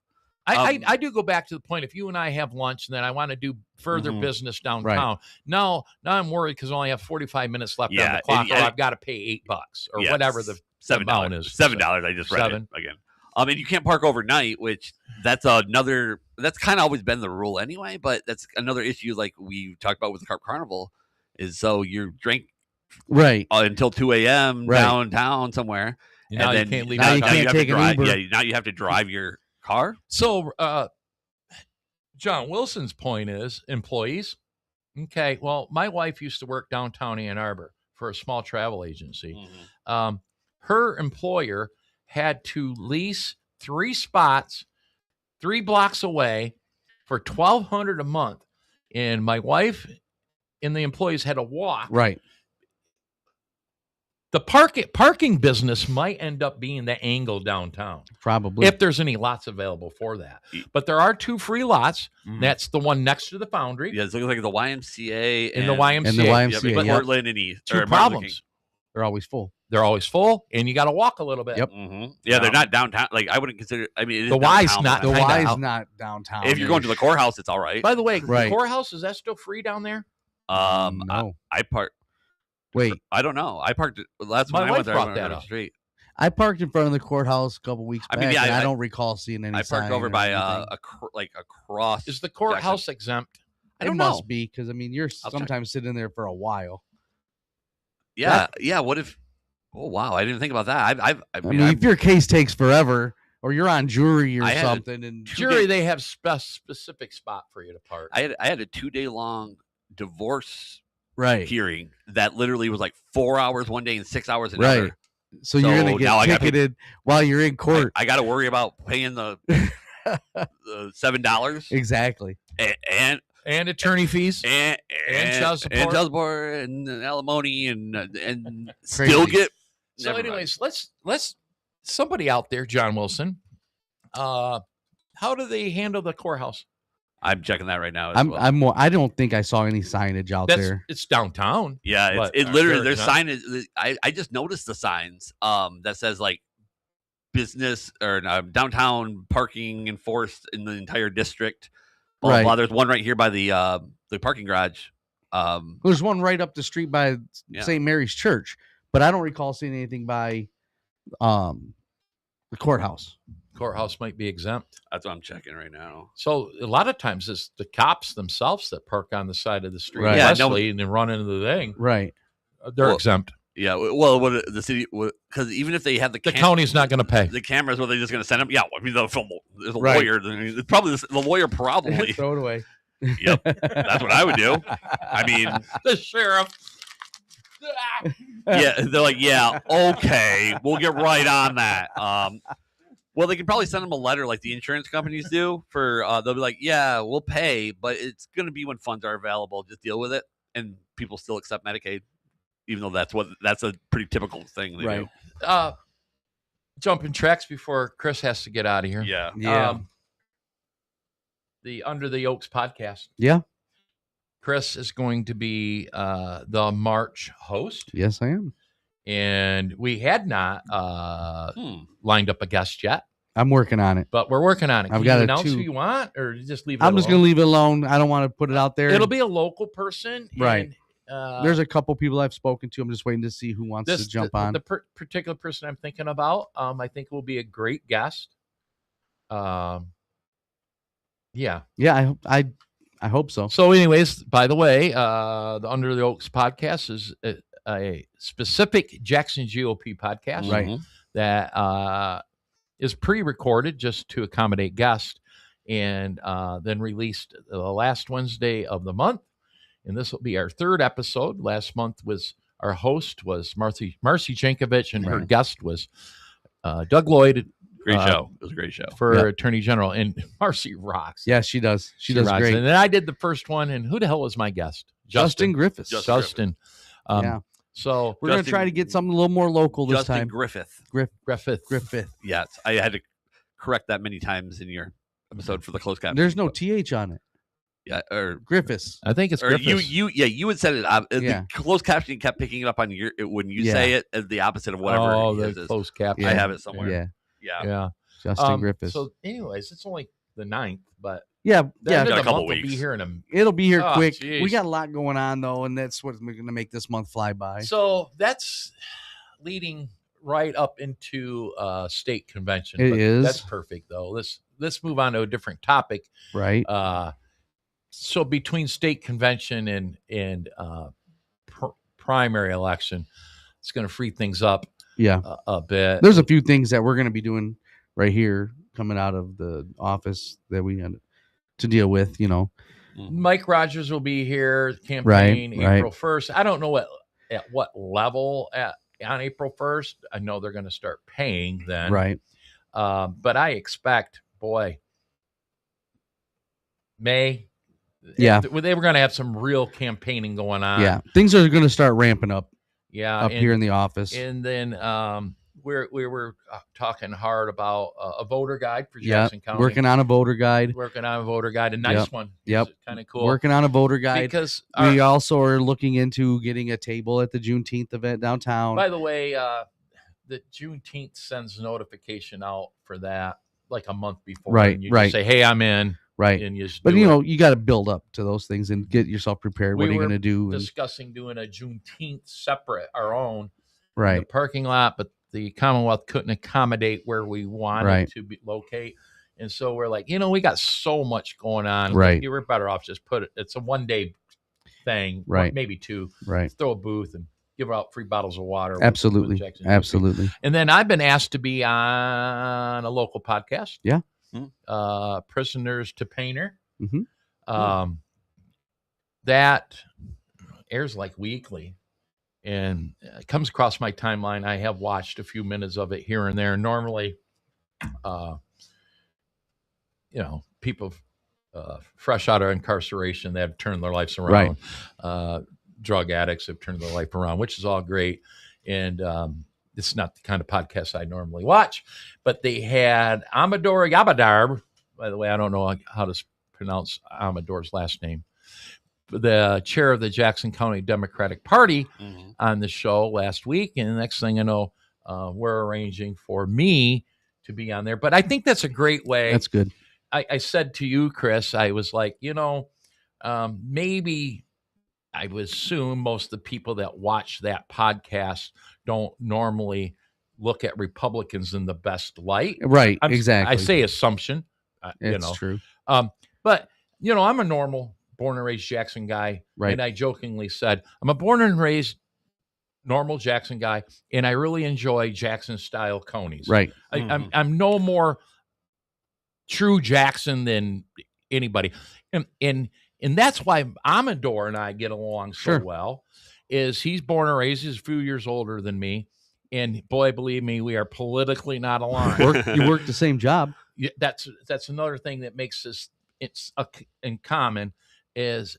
I do go back to the point, if you and I have lunch and then I want to do further business downtown. Right. Now I'm worried because I only have 45 minutes left on the clock, or I've got to pay $8 or whatever the amount is. $7. I just read it again. And you can't park overnight, which that's kind of always been the rule anyway, but that's another issue like we talked about with the Carp Carnival is so you drink until 2 a.m. downtown somewhere. And then you can't leave. Now you can't take an Uber. Yeah, now you have to drive your car. So John Wilson's point is employees. Okay, well, my wife used to work downtown Ann Arbor for a small travel agency. Her employer had to lease 3 spots 3 blocks away for $1,200 a month, and my wife and the employees had to walk. Right. The parking business might end up being the angle downtown. Probably. If there's any lots available for that. But there are 2 free lots. That's the one next to the Foundry. Yeah, it looks like the YMCA and the YMCA. And the YMCA. But Portland and East. 2 problems. They're always full. They're always full, and you got to walk a little bit. Yep. Yeah, they're not downtown. Like I wouldn't consider. I mean, it is the Y's downtown, not. The Y's not downtown. If you're going to the courthouse, it's all right. By the way, the courthouse, is that still free down there? No. I parked. Wait, I don't know. I parked last My when I wife went there. brought I went that around up. the street. I parked in front of the courthouse a couple weeks back. And I don't recall seeing any. I parked over by across. Is the courthouse exempt? I don't know. It must be, because I mean, you're sometimes sitting there for a while. Yeah, yeah. What if? Oh wow, I didn't think about that. I mean, if your case takes forever, or you're on jury or something, and jury they have specific spot for you to park. I had a 2-day long divorce right hearing that literally was like 4 hours one day and 6 hours another. Right. So you're gonna get ticketed while you're in court. I got to worry about paying the $7 exactly, and attorney fees and child support and alimony and still get. So, anyways, let's somebody out there, John Wilson. How do they handle the courthouse? I'm checking that right now. I don't think I saw any signage out there. It's downtown. Yeah, it literally there's signage. I just noticed the signs that says like business or downtown parking enforced in the entire district. Right. Well, there's one right here by the parking garage. There's one right up the street by St. Mary's Church, but I don't recall seeing anything by the courthouse. Courthouse might be exempt. That's what I'm checking right now. So a lot of times it's the cops themselves that park on the side of the street, right. and then run into the thing. Right. They're exempt. Yeah. Well, what the city, because even if they have the county's not going to pay the cameras, were they just going to send them? Yeah. I mean, there's a lawyer. It's probably the lawyer probably throw it away. Yep. That's what I would do. I mean, the sheriff. Yeah. They're like, yeah, okay, we'll get right on that. Well, they could probably send them a letter like the insurance companies do for, they'll be like, yeah, we'll pay, but it's going to be when funds are available. Just deal with it. And people still accept Medicaid, even though that's a pretty typical thing they do. Jumping tracks before Chris has to get out of here. Yeah. Yeah. The Under the Oaks podcast. Yeah. Chris is going to be the March host. Yes, I am. And we had not lined up a guest yet. I'm working on it. But we're working on it. I've got announce who you want, or just leave it I'm just going to leave it alone. I don't want to put it out there. It'll be a local person. Right. There's a couple people I've spoken to. I'm just waiting to see who wants to jump on. The particular person I'm thinking about, I think will be a great guest. Yeah. Yeah, I hope so. So anyways, by the way, the Under the Oaks podcast is a specific Jackson GOP podcast. Right. That is pre-recorded just to accommodate guests, and then released the last Wednesday of the month. And this will be our third episode. Last month our host was Marcy Jankovic, and her guest was Doug Lloyd. Great show. It was a great show for Attorney General, and Marcy rocks. Yeah, she does. She does rocks. great. And then I did the first one, and who the hell was my guest? Justin Griffiths. Justin. Yeah. So we're going to try to get something a little more local this time. Griffith. Griffith. Yes, I had to correct that many times in your episode for the closed caption. There's no TH on it. Yeah, or Griffiths. I think it's Griffiths. You had said it. The closed caption kept picking it up on your when you say it as the opposite of whatever. Oh, the closed caption. I have it somewhere. Yeah. Justin Griffiths. So, anyways, it's only the 9th, but the end of the month will be here it'll be here quick. Geez. We got a lot going on though, and that's what's going to make this month fly by. So that's leading right up into state convention. It is. That's perfect though. Let's move on to a different topic. Right. So between state convention and primary election, it's going to free things up. A bit. There's a few things that we're going to be doing right here coming out of the office that we had to deal with, Mike Rogers will be here campaign April 1st. I don't know at what level on April 1st. I know they're going to start paying then. Right. But I expect, May. Yeah. They were going to have some real campaigning going on. Yeah. Things are going to start ramping up. Yeah. Up here in the office. And then we were talking hard about a voter guide for Jackson County. Working on a voter guide. A nice one. Yep. Kind of cool. Working on a voter guide. Because we also are looking into getting a table at the Juneteenth event downtown. By the way, the Juneteenth sends notification out for that like a month before. Right. And you just say, hey, I'm in. Right. And you you got to build up to those things and get yourself prepared. What are you going to do? Discussing doing a Juneteenth separate, our own. Right. In the parking lot, but the Commonwealth couldn't accommodate where we wanted to locate. And so we're like, we got so much going on. Right. You were better off just it's a 1 day thing, maybe 2. Right. Throw a booth and give out free bottles of water. Absolutely. Absolutely. And then I've been asked to be on a local podcast. Yeah. Prisoners to Painter. Mm-hmm. That airs like weekly. And it comes across my timeline. I have watched a few minutes of it here and there. Normally, people fresh out of incarceration that have turned their lives around. Drug addicts have turned their life around, which is all great. And it's not the kind of podcast I normally watch. But they had Amador Yabadar. By the way, I don't know how to pronounce Amador's last name. The chair of the Jackson County Democratic Party on the show last week. And the next thing I know, we're arranging for me to be on there. But I think that's a great way. That's good. I said to you, Chris, I was like, maybe I would assume most of the people that watch that podcast don't normally look at Republicans in the best light. Right. Exactly. I say assumption. It's true. But, I'm a normal born and raised Jackson guy. Right. And I jokingly said, I'm a born and raised normal Jackson guy, and I really enjoy Jackson style conies. Right. I'm no more true Jackson than anybody. And that's why Amador and I get along so well, is he's born and raised, he's a few years older than me. And boy, believe me, we are politically not aligned. You work the same job. Yeah, that's another thing that makes us in common is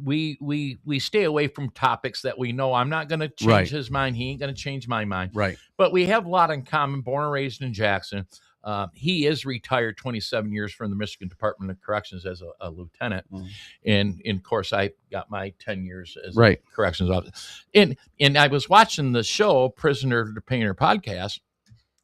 we stay away from topics that we know I'm not going to change his mind. He ain't going to change my mind. Right. But we have a lot in common. Born and raised in Jackson. He is retired 27 years from the Michigan Department of Corrections as a lieutenant. And of course, I got my 10 years as a corrections officer. And I was watching the show, Prisoner to Painter podcast,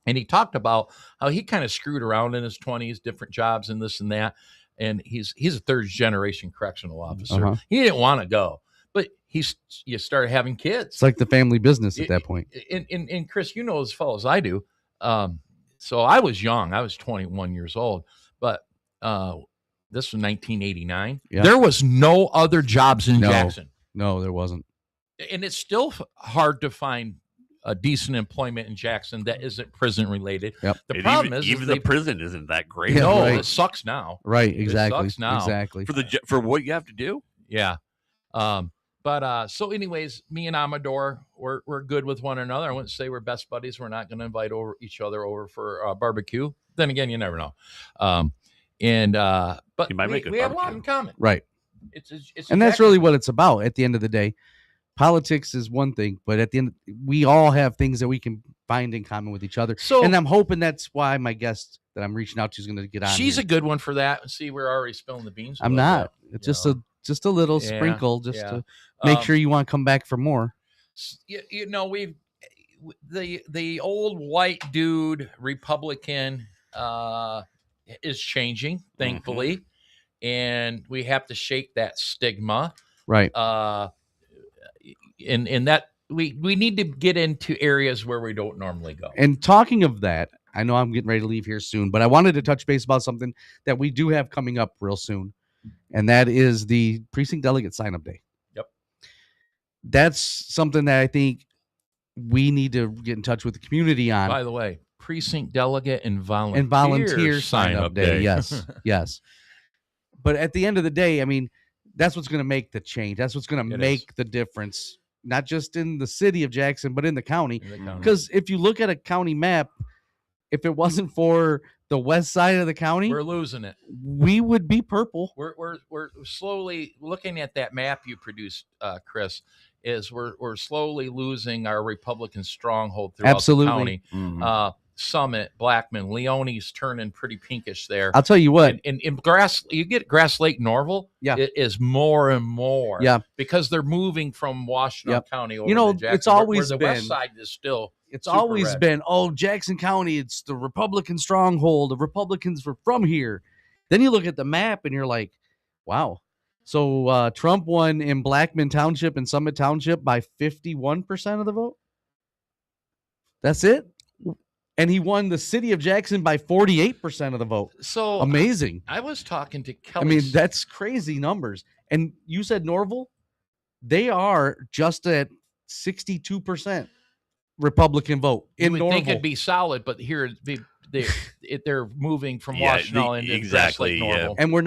and he talked about how he kind of screwed around in his 20s, different jobs and this and that. And he's a third generation correctional officer. He didn't want to go, but you started having kids. It's like the family business at that point. And Chris, as well as I do. So I was young. I was 21 years old, but this was 1989. Yeah. There was no other jobs in Jackson. No, there wasn't. And it's still hard to find a decent employment in Jackson that isn't prison related. Yep. The problem is even the prison isn't that great. No, it sucks now. Right. Exactly. It sucks now. Exactly. For what you have to do. Yeah. But so anyways, me and Amador, we're good with one another. I wouldn't say we're best buddies. We're not going to invite each other over for barbecue. Then again, you never know. But you might make we have a lot in common. Right. And that's really what it's about at the end of the day. Politics is one thing, but at the end, we all have things that we can find in common with each other. So, and I'm hoping that's why my guest that I'm reaching out to is going to get on. She's here. a good one for that. See, we're already spilling the beans. I'm not. It's just a little sprinkle, to make sure you want to come back for more. We've the old white dude Republican is changing, thankfully, and we have to shake that stigma, right? And that we need to get into areas where we don't normally go. And talking of that, I know I'm getting ready to leave here soon, but I wanted to touch base about something that we do have coming up real soon, and that is the precinct delegate sign-up day. Yep. That's something that I think we need to get in touch with the community on. By the way, precinct delegate and volunteer sign-up day. Yes, yes. But at the end of the day, I mean, that's what's going to make the change. That's what's going to make the difference, not just in the city of Jackson, but in the county. Because if you look at a county map, if it wasn't for the west side of the county, we're losing it. We would be purple. We're slowly looking at that map you produced, Chris. We're slowly losing our Republican stronghold throughout the county. Summit, Blackman, Leone's turning pretty pinkish there. I'll tell you what. In you get Grass Lake, Norval. Yeah, it is more and more. Yeah, because they're moving from Washington County over to Jackson. It's always where the west side is still. It's always been, Jackson County, it's the Republican stronghold. The Republicans were from here. Then you look at the map and you're like, wow. So Trump won in Blackman Township and Summit Township by 51% of the vote. That's it. And he won the city of Jackson by 48% of the vote. So amazing. I was talking to Kelly. I mean, that's crazy numbers. And you said Norville, they are just at 62% Republican vote in you would Norville. think it'd be solid, but here they're moving from Washtenaw into exactly, Norville. And we're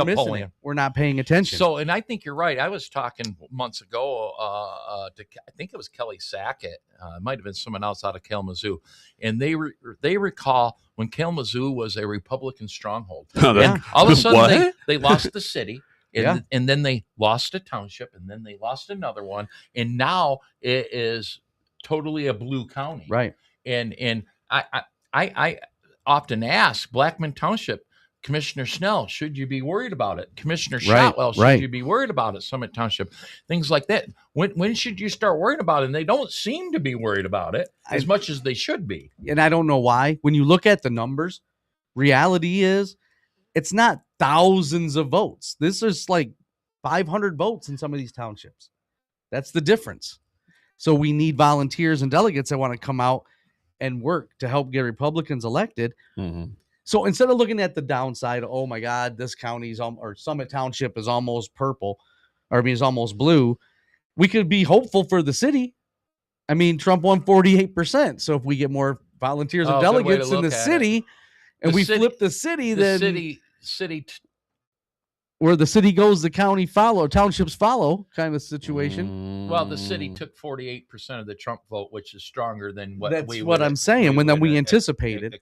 missing it. We're not paying attention. So, and I think you're right. I was talking months ago to, I think it was Kelly Sackett. It might have been someone else out of Kalamazoo. And they recall when Kalamazoo was a Republican stronghold. All of a sudden they lost the city. And then they lost a township, and then they lost another one. And now it is totally a blue county. Right. And I often ask Blackman Township, Commissioner Snell, should you be worried about it? Commissioner Shotwell, should you be worried about it? Summit Township, things like that. When should you start worrying about it? And they don't seem to be worried about it as much as they should be. And I don't know why. When you look at the numbers, reality is it's not thousands of votes. This is like 500 votes in some of these townships. That's the difference. So we need volunteers and delegates that want to come out and work to help get Republicans elected. Mm-hmm. So instead of looking at the downside, oh my God, this county's or Summit Township is almost purple, or I mean, is almost blue. We could be hopeful for the city. I mean, Trump won 48%. So if we get more volunteers and delegates in the city, and we flip the city, then where the city goes, the county follow, townships follow, kind of situation. Well, the city took 48% of the Trump vote, which is stronger than what that's what I'm saying. When we anticipated,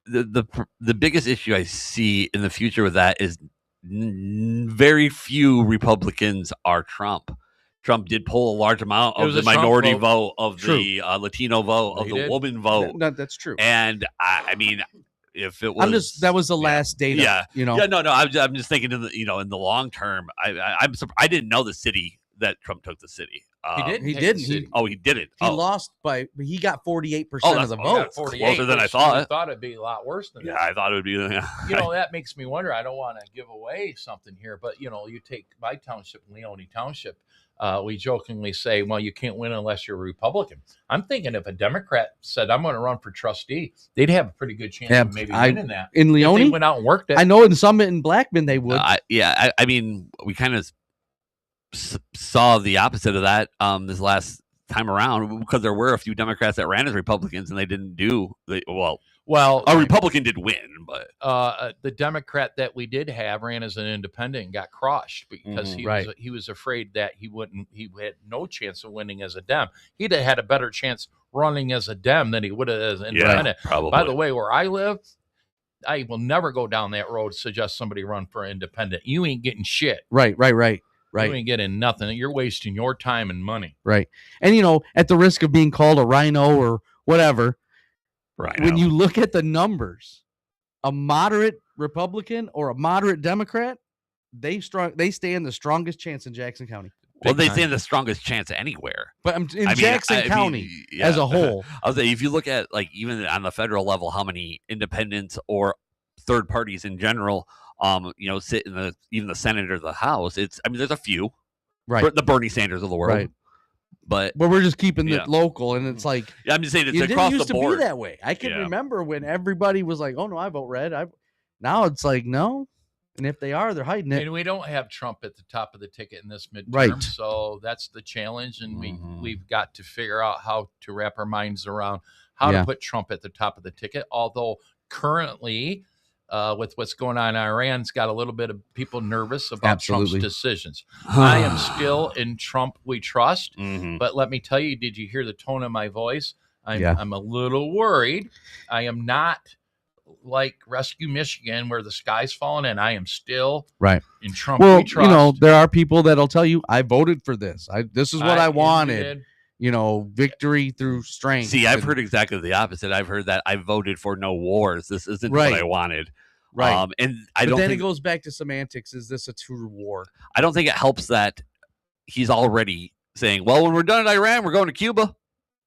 the biggest issue I see in the future with that is very few Republicans are Trump. Trump did pull a large amount of the minority vote, of the Latino vote, of the woman vote. That's true. And I mean, if it was, that was the last data. I'm just thinking in the long term. I didn't know the city that Trump took the city. He didn't. He didn't. He lost he got 48% of the vote. Closer than I thought. I thought it'd be a lot worse than that. I thought it would be. That makes me wonder. I don't want to give away something here, but you take my township, Leone Township. We jokingly say, well, you can't win unless you're a Republican. I'm thinking if a Democrat said, I'm going to run for trustee, they'd have a pretty good chance of maybe winning that. In Leone? If they went out and worked it. I know in Summit and Blackman they would. I mean, we kind of saw the opposite of that this last time around, because there were a few Democrats that ran as Republicans and they didn't do well, a Republican did win, but the Democrat that we did have ran as an independent and got crushed because he was afraid that he had no chance of winning as a Dem. He'd have had a better chance running as a Dem than he would have as an independent. Probably. By the way, where I live, I will never go down that road to suggest somebody run for independent. You ain't getting shit. Right. You ain't getting nothing. You're wasting your time and money. Right. And, at the risk of being called a rhino or whatever, when you look at the numbers, a moderate Republican or a moderate Democrat, they stand the strongest chance in Jackson County. Well, they stand the strongest chance anywhere. But in Jackson County as a whole. I was saying, if you look at, even on the federal level, how many independents or third parties in general sit in even the Senate or the House, there's a few, right? The Bernie Sanders of the world, right? But we're just keeping it local, and it's like I'm just saying it's across the board. It didn't used to be that way. I can remember when everybody was like, "Oh no, I vote red." Now it's like no, and if they are, they're hiding it. And we don't have Trump at the top of the ticket in this midterm, right? So that's the challenge, and we've got to figure out how to wrap our minds around how to put Trump at the top of the ticket. Although currently, with what's going on in Iran's got a little bit of people nervous about Trump's decisions. I am still in Trump we trust, but let me tell you, did you hear the tone of my voice? I'm a little worried. I am not like Rescue Michigan where the sky's falling in. I am still in Trump we trust. There are people that'll tell you, I voted for this. This is what I wanted. Victory through strength. See, I've heard exactly the opposite. I've heard that I voted for no wars. This isn't what I wanted. Right. And then it goes back to semantics. Is this a true war? I don't think it helps that he's already saying, well, when we're done at Iran, we're going to Cuba.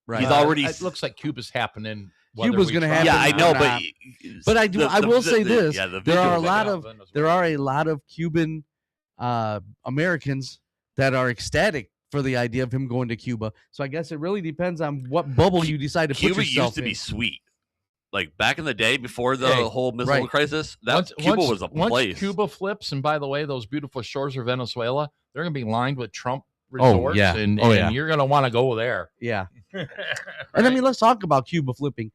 Right. He's already. It looks like Cuba's happening. Cuba's going to happen. Yeah, I know, but I will say this: there are a lot of Cuban Americans that are ecstatic for the idea of him going to Cuba. So I guess it really depends on what bubble you decide to Cuba put yourself used to in. be sweet. Like back in the day before the whole missile crisis, Cuba was a place. Once Cuba flips, and by the way, those beautiful shores of Venezuela, they're going to be lined with Trump resorts, and you're going to want to go there. Yeah. Right? And I mean, let's talk about Cuba flipping.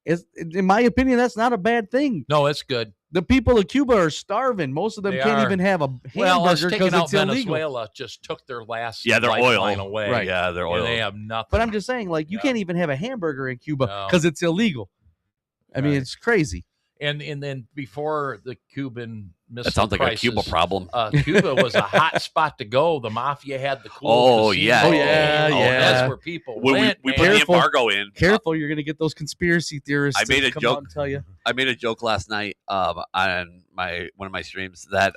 In my opinion, that's not a bad thing. No, it's good. The people of Cuba are starving. Most of them can't even have a hamburger because it's illegal. Venezuela just took their last their oil away. Right. Yeah, their oil. They have nothing. But I'm just saying, like, you can't even have a hamburger in Cuba because it's illegal. I mean, it's crazy. And then before the Cuban missile that sounds like crisis, a Cuba problem. Cuba was a hot spot to go. The mafia had the cool. Oh casino. yeah. That's where people went. We put the embargo in. Careful, you're gonna get those conspiracy theorists. I made a joke. And tell you. I made a joke last night on one of my streams that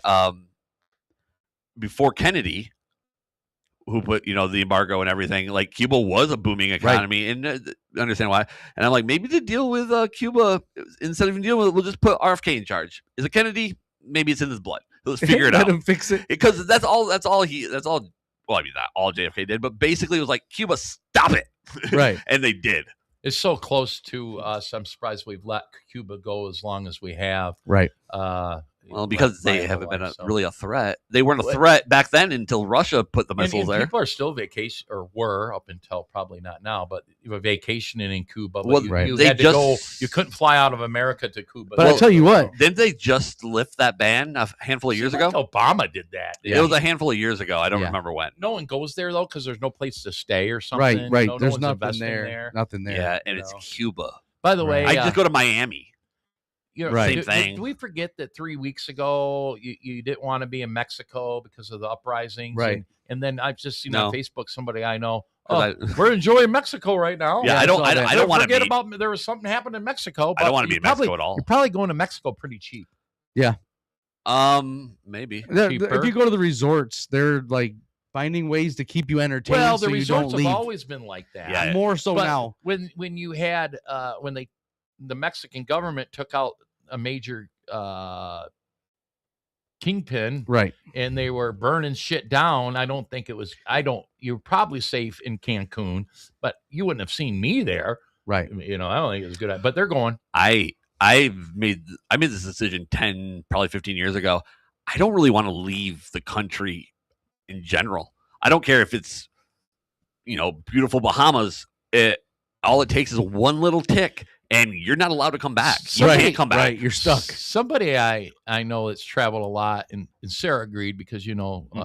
before Kennedy, who put the embargo and everything, like Cuba was a booming economy, and understand why. And I'm like, maybe to deal with Cuba, instead of dealing with it, we'll just put RFK in charge. Is it Kennedy? Maybe it's in his blood. Let's figure it out. Let him fix it, because that's all. Well, I mean, not all JFK did, but basically it was like, Cuba, stop it, right? And they did. It's so close to us. I'm surprised we've let Cuba go as long as we have. Right. Well, because they haven't been really a threat. They weren't a threat back then until Russia put the missiles there. People are still vacation, or were up until probably not now, but you were vacationing in Cuba. But Well, you had to go. You couldn't fly out of America to Cuba. But I'll tell you what, didn't they just lift that ban a handful of years ago? Obama did that. It was a handful of years ago. I don't remember when. No one goes there though because there's no place to stay or something. Right. No, There's no nothing there. Nothing there. Yeah, and it's Cuba. By the way, I just go to Miami. Same thing. Did we forget that 3 weeks ago you didn't want to be in Mexico because of the uprisings? Right. And then I've just seen on Facebook somebody I know. We're enjoying Mexico right now. Yeah, I don't want to forget about there was something happened in Mexico. But I don't want to be in Mexico at all. You're probably going to Mexico pretty cheap. Yeah. Maybe. If you go to the resorts, they're like finding ways to keep you entertained. Well, the so resorts have always been like that. Yeah. More so now. When you had when the Mexican government took out a major kingpin, right, and they were burning shit down, I don't think it was. You're probably safe in Cancun, but you wouldn't have seen me there, right? I don't think it was good. But they're going. I made this decision 10, probably 15 years ago. I don't really want to leave the country in general. I don't care if it's beautiful Bahamas. All it takes is one little tick, and you're not allowed to come back. You can't come back. Right, you're stuck. Somebody I know that's traveled a lot, and Sarah agreed because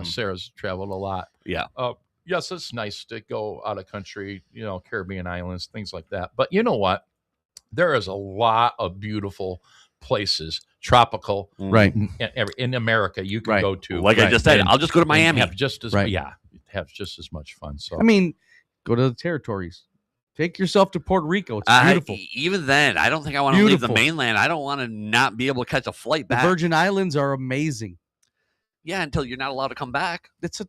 Sarah's traveled a lot. Yeah. Yes, it's nice to go out of country, Caribbean islands, things like that. But you know what? There is a lot of beautiful places, tropical, right, in America you can go to. Like I just said, I'll just go to Miami. Have just as much fun. So I mean, go to the territories. Take yourself to Puerto Rico. It's beautiful. Even then, I don't think I want to leave the mainland. I don't want to not be able to catch a flight back. The Virgin Islands are amazing. Yeah, until you're not allowed to come back. It's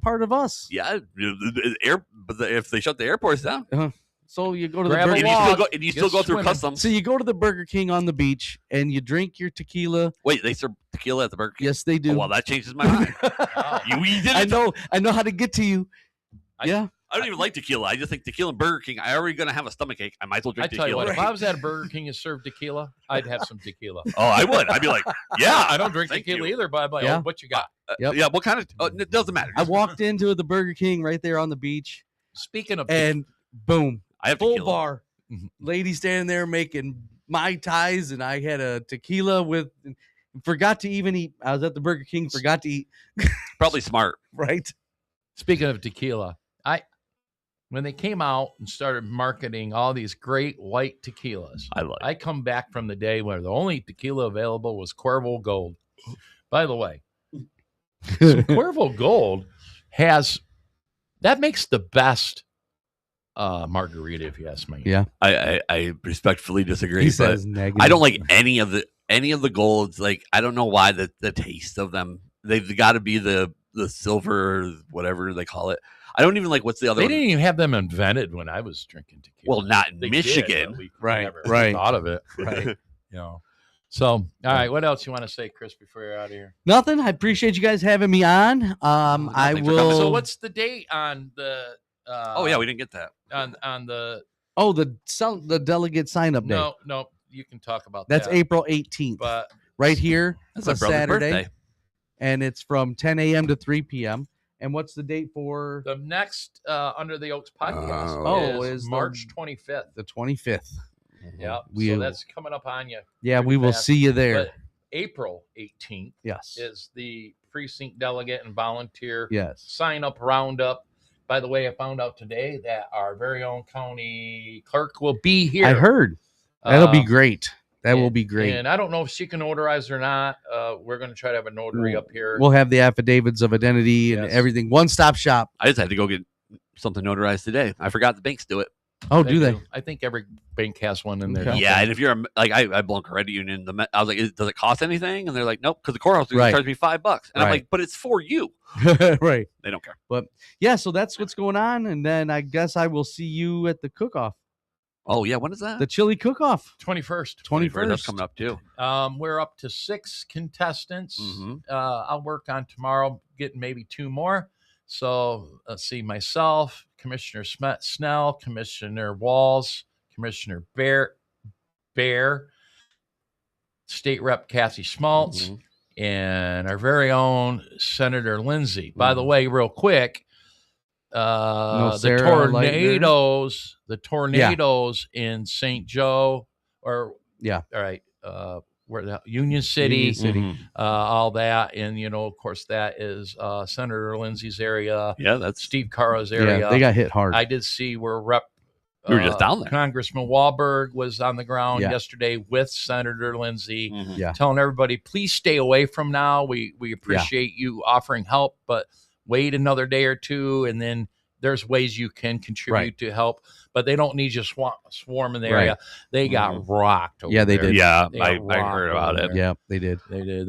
part of us. Yeah, but if they shut the airports down, so you go to the Grab a Burger log. and you still go through customs. So you go to the Burger King on the beach and you drink your tequila. Wait, they serve tequila at the Burger King? Yes, they do. Oh, well, that changes my mind. You did it. I know how to get to you. I don't even like tequila. I just think tequila and Burger King, I already gonna have a stomachache. I might as well drink tequila. I tell you what, if I was at a Burger King and served tequila, I'd have some tequila. Oh, I would. I'd be like, yeah. I don't drink tequila either, but I'm like, what you got? Yeah, what kind of? It doesn't matter. I walked into the Burger King right there on the beach. Speaking of, and boom, I have full tequila. bar. Lady standing there making Mai Tais, and I had a tequila with. Forgot to even eat. I was at the Burger King. Forgot to eat. Probably smart, right? Speaking of tequila, when they came out and started marketing all these great white tequilas, I come back from the day where the only tequila available was Cuervo Gold. By the way, Cuervo Gold that makes the best margarita, if you ask me. Yeah, I respectfully disagree. He says negative. I don't like any of the golds. Like, I don't know why the taste of them. They've got to be the silver or whatever they call it. I don't even like what's the other They one. didn't even have them invented when I was drinking tequila. Well, not in Michigan. We Right. never thought of it. Right. So, all right, what else you want to say, Chris, before you're out of here? Nothing. I appreciate you guys having me on. I will. So, what's the date on the? Oh yeah, we didn't get that on the. Oh, the delegate sign up day. No, you can talk about That's that. April 18th. But right here, that's a Saturday, birthday. And it's from 10 a.m. to 3 p.m. And what's the date for the next Under the Oaks podcast? Is March 25th. The 25th. Yeah, so that's coming up on you. Yeah, we will see you there. But April 18th. Yes, is the precinct delegate and volunteer sign up roundup. By the way, I found out today that our very own county clerk will be here. I heard. That'll be great. That will be great. And I don't know if she can notarize or not. We're going to try to have a notary up here. We'll have the affidavits of identity and everything. One-stop shop. I just had to go get something notarized today. I forgot the banks do it. Oh, do they? I think every bank has one in there. Okay. Yeah, and if you're I belong to credit union. I was like, does it cost anything? And they're like, nope, because the courthouse charged me $5. And I'm like, but it's for you. Right. They don't care. But yeah, so that's what's going on. And then I guess I will see you at the cook-off. Oh yeah, when is that? The chili cook-off. 21st. 21st. That's coming up too. We're up to 6 contestants. I'll work on tomorrow, getting maybe 2 more. So let's see, myself, Commissioner Snell, Commissioner Walls, Commissioner Baird, State Rep Kathy Schmaltz, and our very own Senator Lindsay. By the way, real quick, the tornadoes in St. Joe, all right, where the Union City, all that, and of course that is Senator Lindsay's area. Yeah, that's Steve Cara's area. Yeah, they got hit hard. I did see where we were just down there. Congressman Wahlberg was on the ground yesterday with Senator Lindsay, telling everybody, please stay away from now. We appreciate you offering help, but wait another day or two, and then there's ways you can contribute to help, but they don't need you swarm in the area. They got rocked over they there. did. Yeah, I heard about it. Yeah, they did. They did.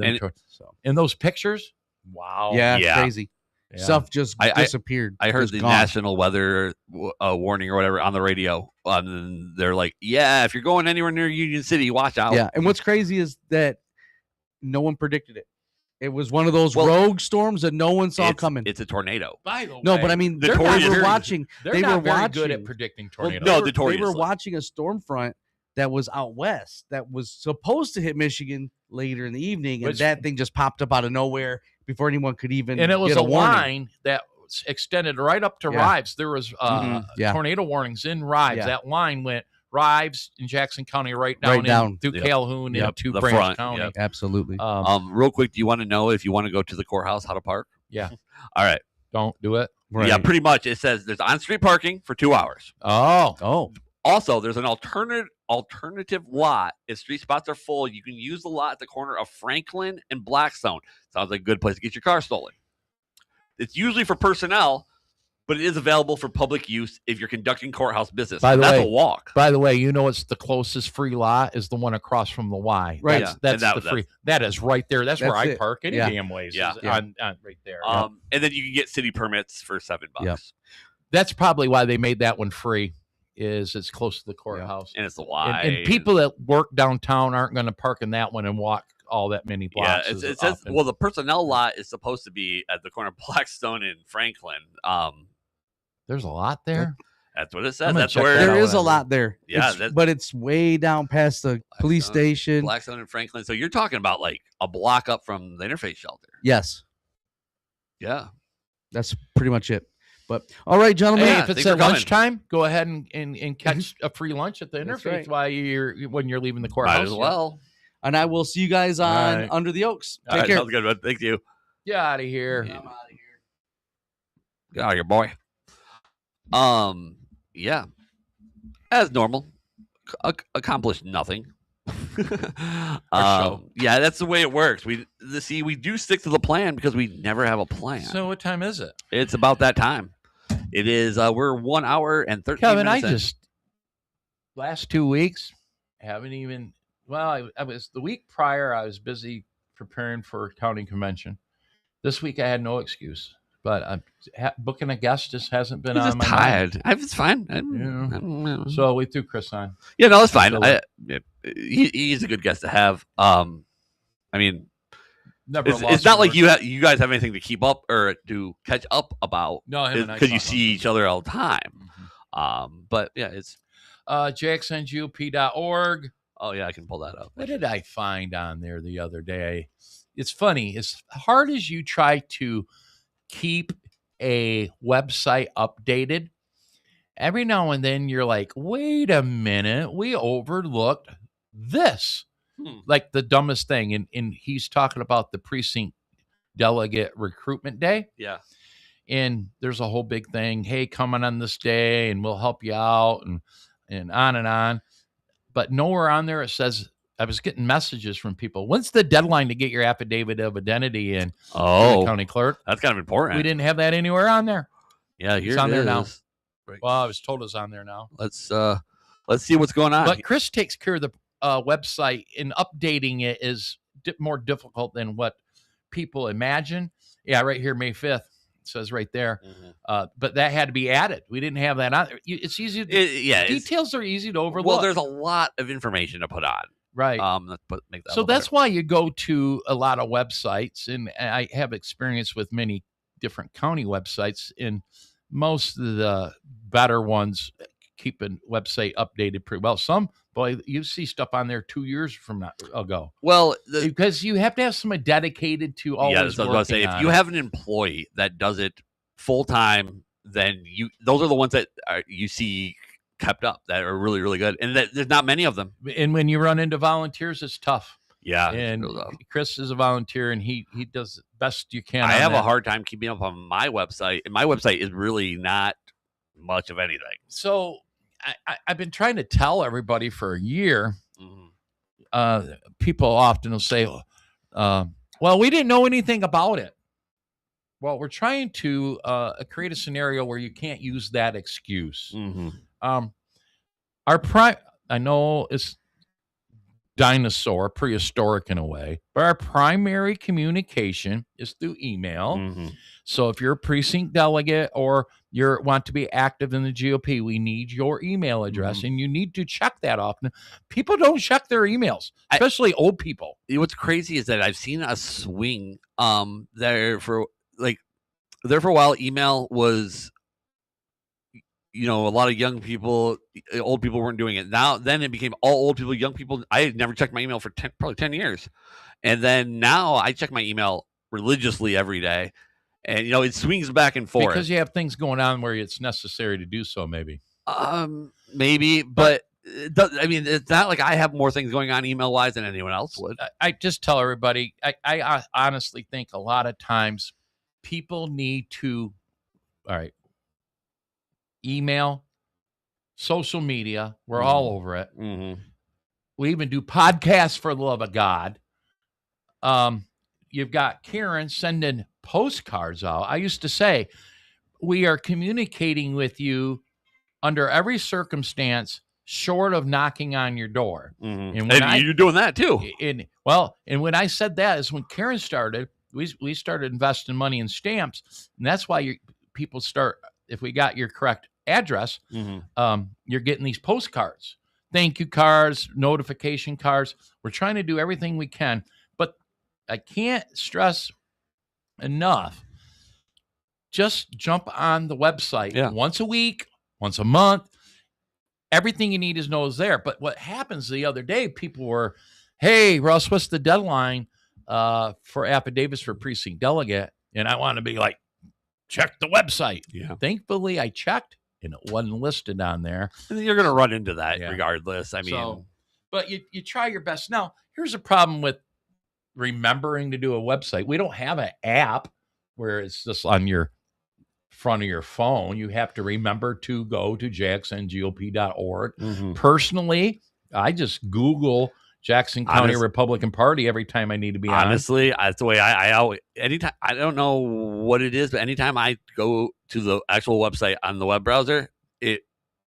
And those pictures, wow. Yeah, crazy. Yeah. Stuff just disappeared. I heard the national weather warning or whatever on the radio. And they're like, if you're going anywhere near Union City, watch out. Yeah, and what's crazy is that no one predicted it. It was one of those rogue storms that no one saw coming. It's a tornado. By the way, no, but I mean, they were watching. They were very good at predicting tornadoes. Well, they were watching a storm front that was out west that was supposed to hit Michigan later in the evening, and that thing just popped up out of nowhere before anyone could even. And it was get a line that extended right up to Rives. There was tornado warnings in Rives. Yeah. That line went Rives in Jackson County right down through Calhoun into Branch County. Yep. Absolutely. Real quick, do you want to know if you want to go to the courthouse how to park? Yeah. All right. Don't do it. Right. Yeah, pretty much. It says there's on-street parking for 2 hours. Oh. Also, there's an alternative lot. If street spots are full, you can use the lot at the corner of Franklin and Blackstone. Sounds like a good place to get your car stolen. It's usually for personnel, but it is available for public use if you're conducting courthouse business. That's a walk. By the way, it's the closest free lot is the one across from the Y. Right. That's the free. That is right there. That's where I park any damn ways. Yeah. On right there. And then you can get city permits for $7. Yeah. That's probably why they made that one free. Is it's close to the courthouse. And it's the Y. And people that work downtown aren't going to park in that one and walk all that many blocks. Yeah, it says, the personnel lot is supposed to be at the corner of Blackstone and Franklin. There's a lot there. That's what it says. That's where there is a lot there. Yeah, but it's way down past the police station. Blackstone and Franklin. So you're talking about like a block up from the interface shelter. Yes. Yeah. That's pretty much it. But all right, gentlemen. Hey, if it's at lunchtime, go ahead and catch a free lunch at the interface when you're leaving the courthouse. Might as well. And I will see you guys on Under the Oaks. Take care. Sounds good, bud. Thank you. Get out of here. I'm out of here. Get out of here, boy. Yeah. As normal. Accomplished nothing. Yeah, that's the way it works. We do stick to the plan because we never have a plan. So what time is it? It's about that time. It is. We're 1 hour and 13 Kevin, minutes. Last 2 weeks haven't even. Well, I was the week prior. I was busy preparing for county convention. This week I had no excuse. But booking a guest just hasn't been I'm on just my tired. mind. It's fine. So we threw Chris on. Yeah, no, it's fine. He's a good guest to have. I mean, it's not like you guys have anything to keep up or to catch up about. No, because you see each other all the time. Mm-hmm. But yeah, it's JXNGOP.org. Oh yeah, I can pull that up. What did I find on there the other day? It's funny. As hard as you try to keep a website updated, every now and then you're like, wait a minute, we overlooked this. Like the dumbest thing. And he's talking about the precinct delegate recruitment day. Yeah. And there's a whole big thing. Hey, coming on this day and we'll help you out and on and on. But nowhere on there it says, I was getting messages from people. When's the deadline to get your affidavit of identity in? The county clerk? That's kind of important. We didn't have that anywhere on there. Yeah, it's on there now. Well, I was told it's on there now. Let's see what's going on. But Chris takes care of the website, and updating it is more difficult than what people imagine. Yeah, right here, May 5th. It says right there. Mm-hmm. But that had to be added. We didn't have that on there. It's easy. Details are easy to overlook. Well, there's a lot of information to put on. Right. So that's why you go to a lot of websites, and I have experience with many different county websites, and most of the better ones keep a website updated pretty well. Some, boy, you see stuff on there 2 years from ago. Well, because you have to have someone dedicated to always working on it. If you have an employee that does it full time, then those are the ones that you see kept up that are really, really good. And there's not many of them. And when you run into volunteers, it's tough. Yeah. And Chris is a volunteer, and he does the best you can. I have a hard time keeping up on my website, and my website is really not much of anything. So I've been trying to tell everybody for a year. Mm-hmm. People often will say, well, we didn't know anything about it. Well, we're trying to create a scenario where you can't use that excuse. Mm-hmm. I know it's dinosaur, prehistoric in a way, but our primary communication is through email. Mm-hmm. So if you're a precinct delegate or you want to be active in the GOP, we need your email address, mm-hmm. and you need to check that often. People don't check their emails, especially old people. What's crazy is that I've seen a swing there for a while. Email was, a lot of young people, old people weren't doing it. Then it became all old people, young people. I had never checked my email for probably 10 years. And then now I check my email religiously every day. And, it swings back and forth. Because you have things going on where it's necessary to do so, maybe. Maybe, but it's not like I have more things going on email-wise than anyone else would. I just tell everybody, I honestly think a lot of times people need to, email, social media, we're all over it. Mm-hmm. We even do podcasts, for the love of God. You've got Karen sending postcards out. I used to say, we are communicating with you under every circumstance short of knocking on your door. Mm-hmm. And you're doing that too. And when I said that is when Karen started, we started investing money in stamps. And that's why people start, if we got your correct address, mm-hmm. You're getting these postcards, thank you cards, notification cards. We're trying to do everything we can, but I can't stress enough, just jump on the website once a week, once a month. Everything you need is there. But what happens the other day, people were, hey, Russ, what's the deadline for affidavits for precinct delegate? And I want to be like, check the website. Yeah. Thankfully, I checked, and it wasn't listed on there. And you're going to run into that regardless. But you try your best. Now, here's a problem with remembering to do a website. We don't have an app where it's just on your front of your phone. You have to remember to go to jacksongop.org. Mm-hmm. Personally, I just Google Jackson County Republican Party every time I need to be on. Honestly, that's the way I always, anytime, I don't know what it is, but anytime I go to the actual website on the web browser, it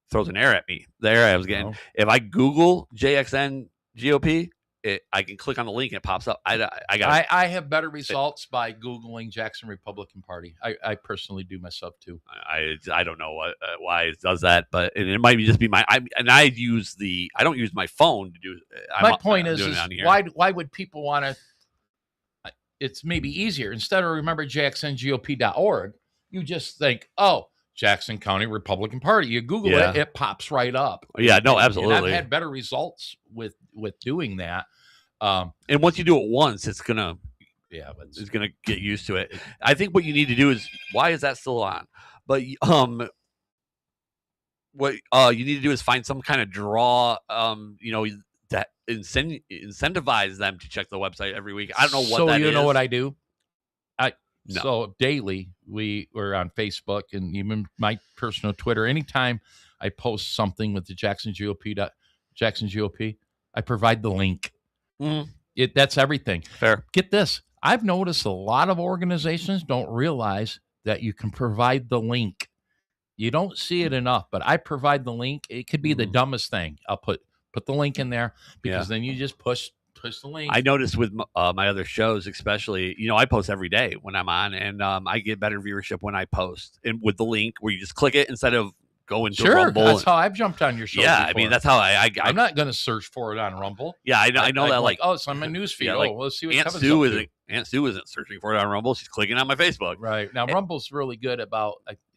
throws an error at me. There I was getting, if I Google JXN GOP, I can click on the link and it pops up. I have better results by Googling Jackson Republican Party. I personally do myself too. I don't know why it does that, but it might just be I don't use my phone to do. My point is why would people want to? It's maybe easier instead of remember jacksongop.org. You just think, oh, Jackson County Republican Party. You Google it, it pops right up. Yeah, no, absolutely. And I've had better results with doing that. And once you do it once, it's gonna get used to it. I think what you need to do is, why is that still on? But what you need to do is find some kind of draw, that incentivize them to check the website every week. I don't know what that is. So you know what I do? So daily we're on Facebook and even my personal Twitter. Anytime I post something with the Jackson GOP, I provide the link. That's everything. Fair. Get this. I've noticed a lot of organizations don't realize that you can provide the link. You don't see it enough, but I provide the link. It could be the dumbest thing. I'll put the link in there because then you just push the link. I noticed with my other shows, especially, I post every day when I'm on, and I get better viewership when I post and with the link where you just click it instead of going to Rumble. That's how I've jumped on your show. Yeah, before. I mean, that's how I'm not going to search for it on Rumble. Yeah, I know that. Like, oh, it's on my newsfeed. Yeah, let's see what Aunt Sue isn't searching for it on Rumble. She's clicking on my Facebook. Right now, Rumble's really good about.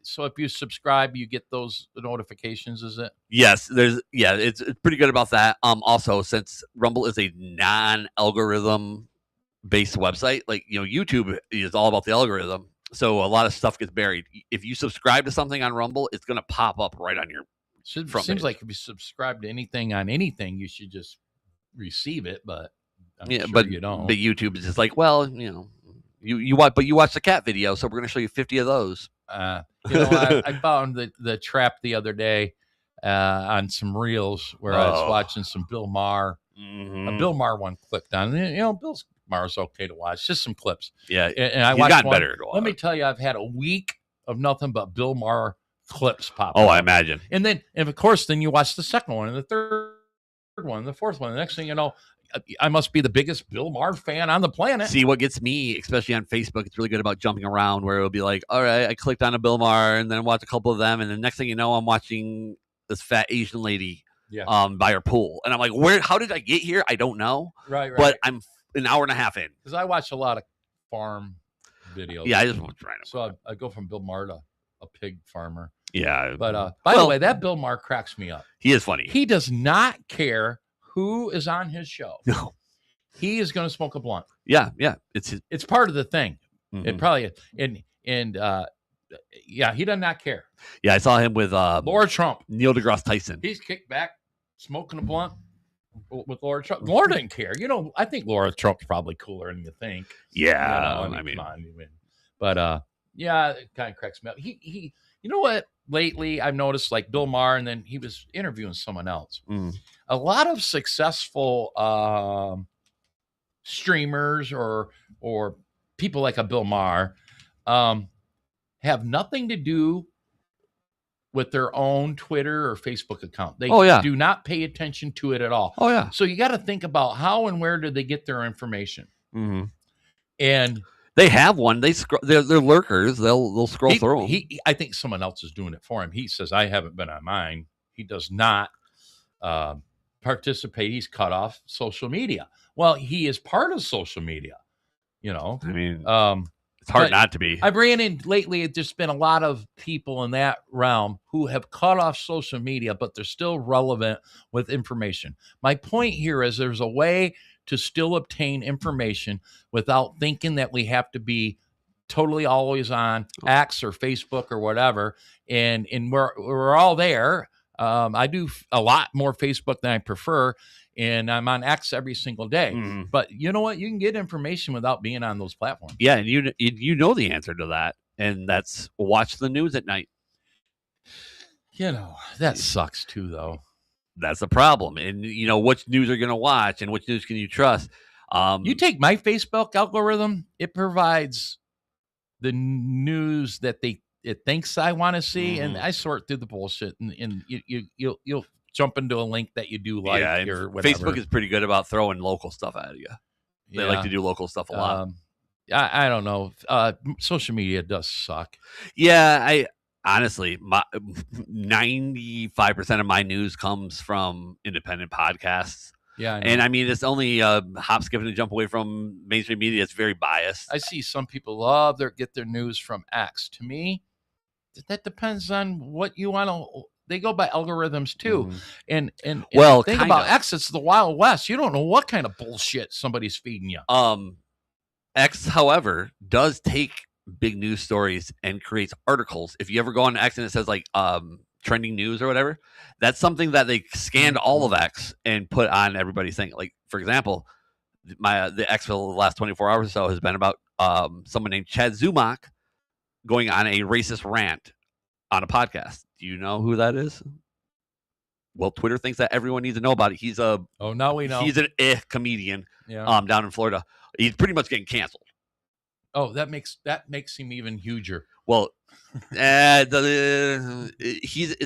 So if you subscribe, you get those notifications. Is it? Yes, it's pretty good about that. Also, since Rumble is a non-algorithm based website, like YouTube is all about the algorithm. So a lot of stuff gets buried. If you subscribe to something on Rumble, it's going to pop up right on your front seems page. like if you subscribe to anything on anything, you should just receive it. But but you don't. But YouTube is just like, well, you watch the cat video, so we're going to show you 50 of those. I found the trap the other day on some reels where I was watching some Bill Maher. A Bill Maher one clicked on. Bill Maher's okay to watch. Just some clips. Yeah, and I watched one. Better to watch. Let me tell you, I've had a week of nothing but Bill Maher clips pop. Oh, I imagine. And of course, then you watch the second one and the third one, and the fourth one. The next thing you know, I must be the biggest Bill Maher fan on the planet. See, what gets me, especially on Facebook, it's really good about jumping around where it'll be like, all right, I clicked on a Bill Maher and then watch a couple of them. And the next thing you know, I'm watching this fat Asian lady by her pool. And I'm like, how did I get here? I don't know. Right. But I'm an hour and a half in. Because I watch a lot of farm videos. Yeah, I just want to try to. So I go from Bill Maher to a pig farmer. Yeah. But by the way, that Bill Maher cracks me up. He is funny. He does not care who is on his show. No. He is going to smoke a blunt. Yeah. It's part of the thing. Mm-hmm. It probably is. He does not care. Yeah, I saw him with Laura Trump. Neil deGrasse Tyson. He's kicked back, smoking a blunt with Laura Trump. Laura didn't care. I think Laura Trump's probably cooler than you think. Yeah. I mean, come on. But it kind of cracks me up. He you know what? Lately, I've noticed like Bill Maher, and then he was interviewing someone else. A lot of successful streamers or people like a Bill Maher have nothing to do with their own Twitter or Facebook account. They do not pay attention to it at all. Oh yeah. So you got to think about how and where do they get their information? Mm-hmm. And they have one. They're lurkers. They'll scroll through them. I think someone else is doing it for him. He says, I haven't been on mine. He does not participate. He's cut off social media. Well, he is part of social media, I mean, it's hard not to be. I've ran in lately. There's been a lot of people in that realm who have cut off social media, but they're still relevant with information. My point here is there's a way to still obtain information without thinking that we have to be totally always on X or Facebook or whatever. And we're all there. I do a lot more Facebook than I prefer, and I'm on X every single day. Mm-hmm. But you know what? You can get information without being on those platforms. Yeah, and you know the answer to that, and that's watch the news at night. That sucks too, though. That's the problem. And which news are you going to watch, and which news can you trust? You take my Facebook algorithm; it provides the news that it thinks I want to see, and I sort through the bullshit, and you'll jump into a link that you do like or whatever. Facebook is pretty good about throwing local stuff at you. They like to do local stuff a lot. I don't know. Social media does suck. Yeah, I honestly, 95% of my news comes from independent podcasts. Yeah, and I mean, it's only hop, skip, and a jump away from mainstream media. It's very biased. I see some people get their news from X. To me, that depends on what you want to. They go by algorithms too, and well, think about X. It's the Wild West. You don't know what kind of bullshit somebody's feeding you. X, however, does take big news stories and creates articles. If you ever go on X and it says like trending news or whatever, that's something that they scanned all of X and put on everybody's thing. Like, for example, the X for the last 24 hours or so has been about someone named Chad Zumock going on a racist rant on a podcast. Do you know who that is? Well, Twitter thinks that everyone needs to know about it. He's now we know. He's an comedian down in Florida. He's pretty much getting canceled. Oh, that makes him even huger. Well, it's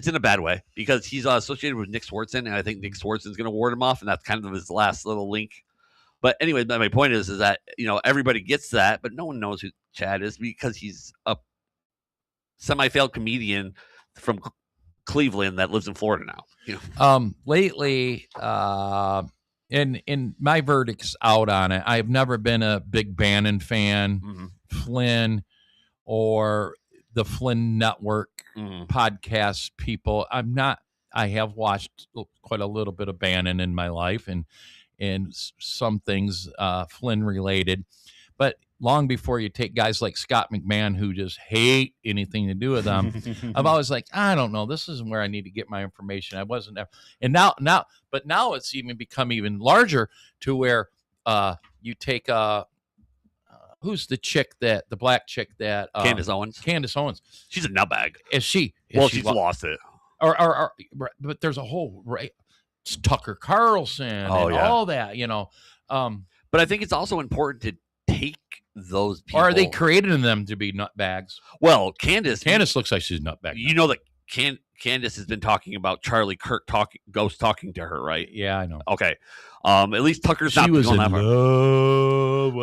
in a bad way because he's associated with Nick Swardson, and I think Nick Swardson's going to ward him off, and that's kind of his last little link. But anyway, my point is that everybody gets that, but no one knows who Chad is because he's a semi-failed comedian from Cleveland that lives in Florida now. Lately, and my verdict's out on it. I've never been a big Bannon fan, Flynn, or the Flynn Network podcast people. I'm not. I have watched quite a little bit of Bannon in my life, and some things Flynn related, but long before you take guys like Scott McMahon who just hate anything to do with them, I've always like, I don't know, this isn't where I need to get my information. I wasn't there. And now it's even become even larger to where you take who's the black chick that Candace Owens. She's a nutbag. Is she? She's lost it. Or but there's a whole it's Tucker Carlson and all that, But I think it's also important to take those people. Or are they creating them to be nutbags? Well, Candace looks like she's a nutbag. You know that Candace has been talking about Charlie Kirk talking to her, right? Yeah, I know. Okay. At least Tucker's not going that far.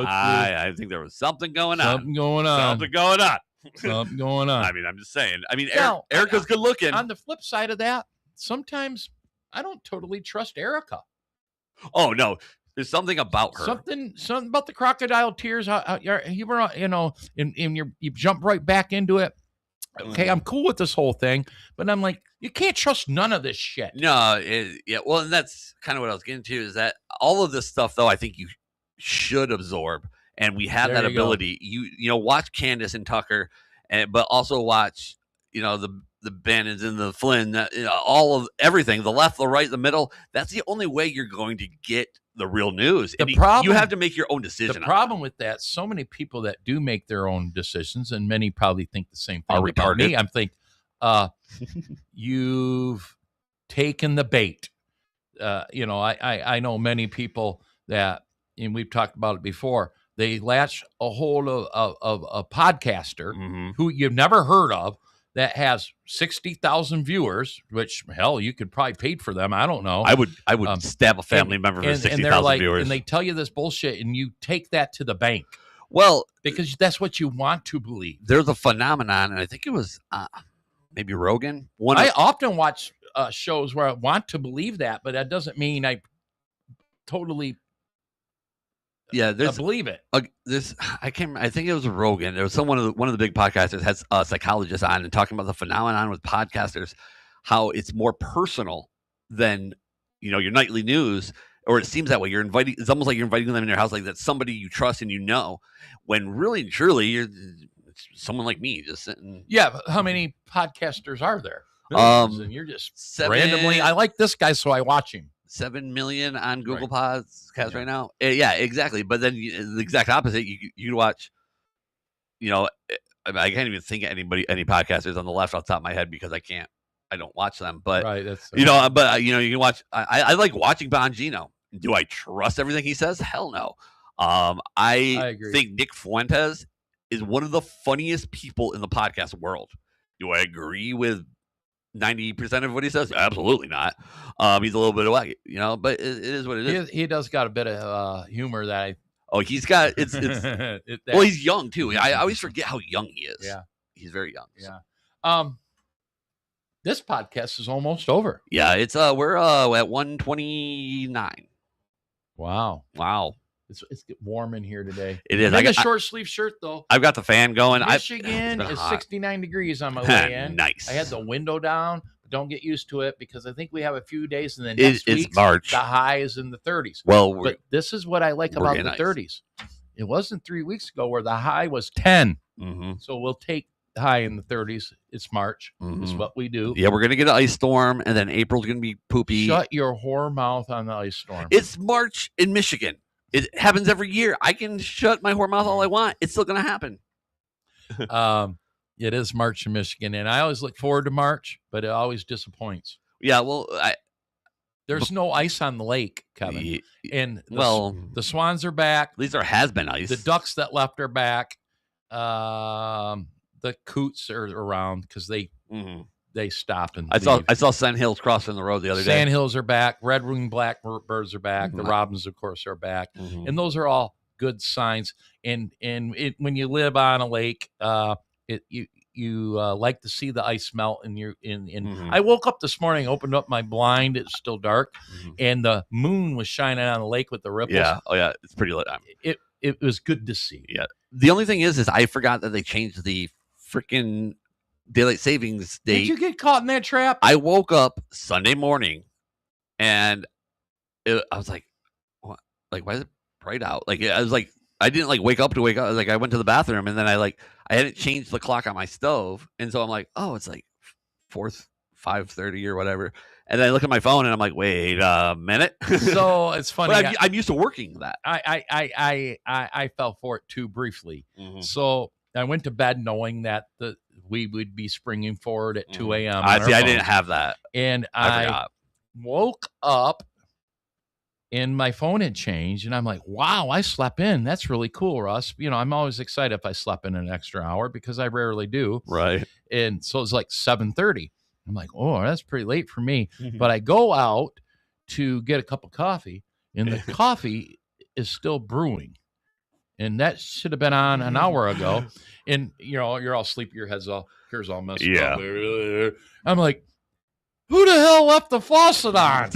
I think there was something going on. Something going on. I mean, I'm just saying. I mean, Erica's good looking. On the flip side of that, sometimes I don't totally trust Erica. Oh, no. There's something about her. Something about the crocodile tears. How you were, you jump right back into it. Okay, I'm cool with this whole thing, but I'm like, you can't trust none of this shit. No, well, and that's kind of what I was getting to, is that all of this stuff, though, I think you should absorb, and we have that ability. You watch Candace and Tucker, but also watch, the Bannons and the Flynn, all of everything, the left, the right, the middle. That's the only way you're going to get the real news. You have to make your own decision. The problem with that, so many people that do make their own decisions, and many probably think the same thing about me. I'm thinking, you've taken the bait. I know many people that, and we've talked about it before, they latch a hold of a podcaster who you've never heard of, that has 60,000 viewers, which, hell, you could probably pay for them. I don't know. I would stab a family member for 60,000 viewers. And they tell you this bullshit, and you take that to the bank. Well, because that's what you want to believe. There's a phenomenon, and I think it was maybe Rogan. I often watch shows where I want to believe that, but that doesn't mean I totally believe it. I think it was Rogan. There was one of the big podcasters has a psychologist on and talking about the phenomenon with podcasters, how it's more personal than your nightly news, or it seems that way. It's almost like you're inviting them in your house, like that's somebody you trust and when really and truly it's someone like me just sitting. Yeah, but how many podcasters are there? And you're just randomly. I like this guy, so I watch him. 7 million on Google Podcasts right now. Yeah, exactly. But then the exact opposite, you watch, I can't even think of any podcasters on the left off the top of my head because I don't watch them. But, you can watch, I like watching Bongino. Do I trust everything he says? Hell no. I agree. Think Nick Fuentes is one of the funniest people in the podcast world. Do I agree with 90% of what he says? Absolutely not. He's a little bit wacky, you know, but it is what it is. He does got a bit of humor that he's got it's well, he's young too. I always forget how young he is. Yeah, he's very young. Yeah. This podcast is almost over. Yeah, it's we're at 129. Wow. It's warm in here today. It is. I got a short sleeve shirt though. I've got the fan going. Michigan is 69 degrees on my way in. Nice. I had the window down. But don't get used to it because I think we have a few days and then next week it's March. The high is in the 30s. Well, but this is what I like about the 30s. It wasn't 3 weeks ago where the high was 10. Mm-hmm. So we'll take high in the 30s. It's March. Mm-hmm. Is what we do. Yeah, we're gonna get an ice storm, and then April's gonna be poopy. Shut your whore mouth on the ice storm. It's March in Michigan. It happens every year. I can shut my whore mouth all I want. It's still gonna happen. It is March in Michigan, and I always look forward to March, but it always disappoints. Yeah, well, there's no ice on the lake, Kevin. And the swans are back. At least there has been ice. The ducks that left are back. The coots are around because they stop and I saw sandhills crossing the road the other day. Sandhills are back. Red-winged blackbirds are back. The robins, of course, are back, and those are all good signs. And when you live on a lake, you like to see the ice melt. And I woke up this morning, opened up my blind. It's still dark, and the moon was shining on the lake with the ripples. Yeah, oh yeah, it's pretty lit. It was good to see. Yeah. The only thing is I forgot that they changed the freaking daylight savings date. Did you get caught in that trap? I woke up Sunday morning, and I was like, "What? Like, why is it bright out?" Like, I was like, I didn't like wake up. Like, I went to the bathroom, and then I hadn't changed the clock on my stove, and so I'm like, "Oh, it's like 5:30 or whatever." And then I look at my phone, and I'm like, "Wait a minute." So it's funny. But I'm used to working that. I fell for it too briefly. So I went to bed knowing that we would be springing forward at 2 a.m. I didn't have that. And I woke up and my phone had changed. And I'm like, wow, I slept in. That's really cool, Russ. You know, I'm always excited if I slept in an extra hour because I rarely do. Right. And so it's like 7:30. I'm like, oh, that's pretty late for me. But I go out to get a cup of coffee and the coffee is still brewing. And that should have been on an hour ago. And, you know, you're all sleepy. Your head's all messed up. I'm like, who the hell left the faucet on?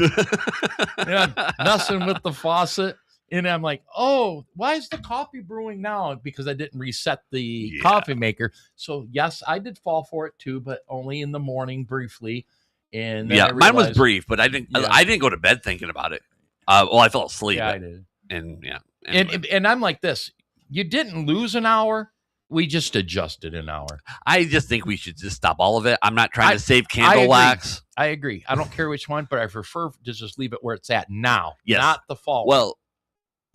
And I'm messing with the faucet. And I'm like, oh, why is the coffee brewing now? Because I didn't reset the coffee maker. So, yes, I did fall for it too, but only in the morning briefly. And then mine was brief, but I didn't go to bed thinking about it. Well, I fell asleep. Yeah, I did. And anyway. And I'm like this. You didn't lose an hour. We just adjusted an hour. I just think we should just stop all of it. I'm not trying to save candle wax. I agree. I don't care which one, but I prefer to just leave it where it's at now, yes. Not the fall. Well,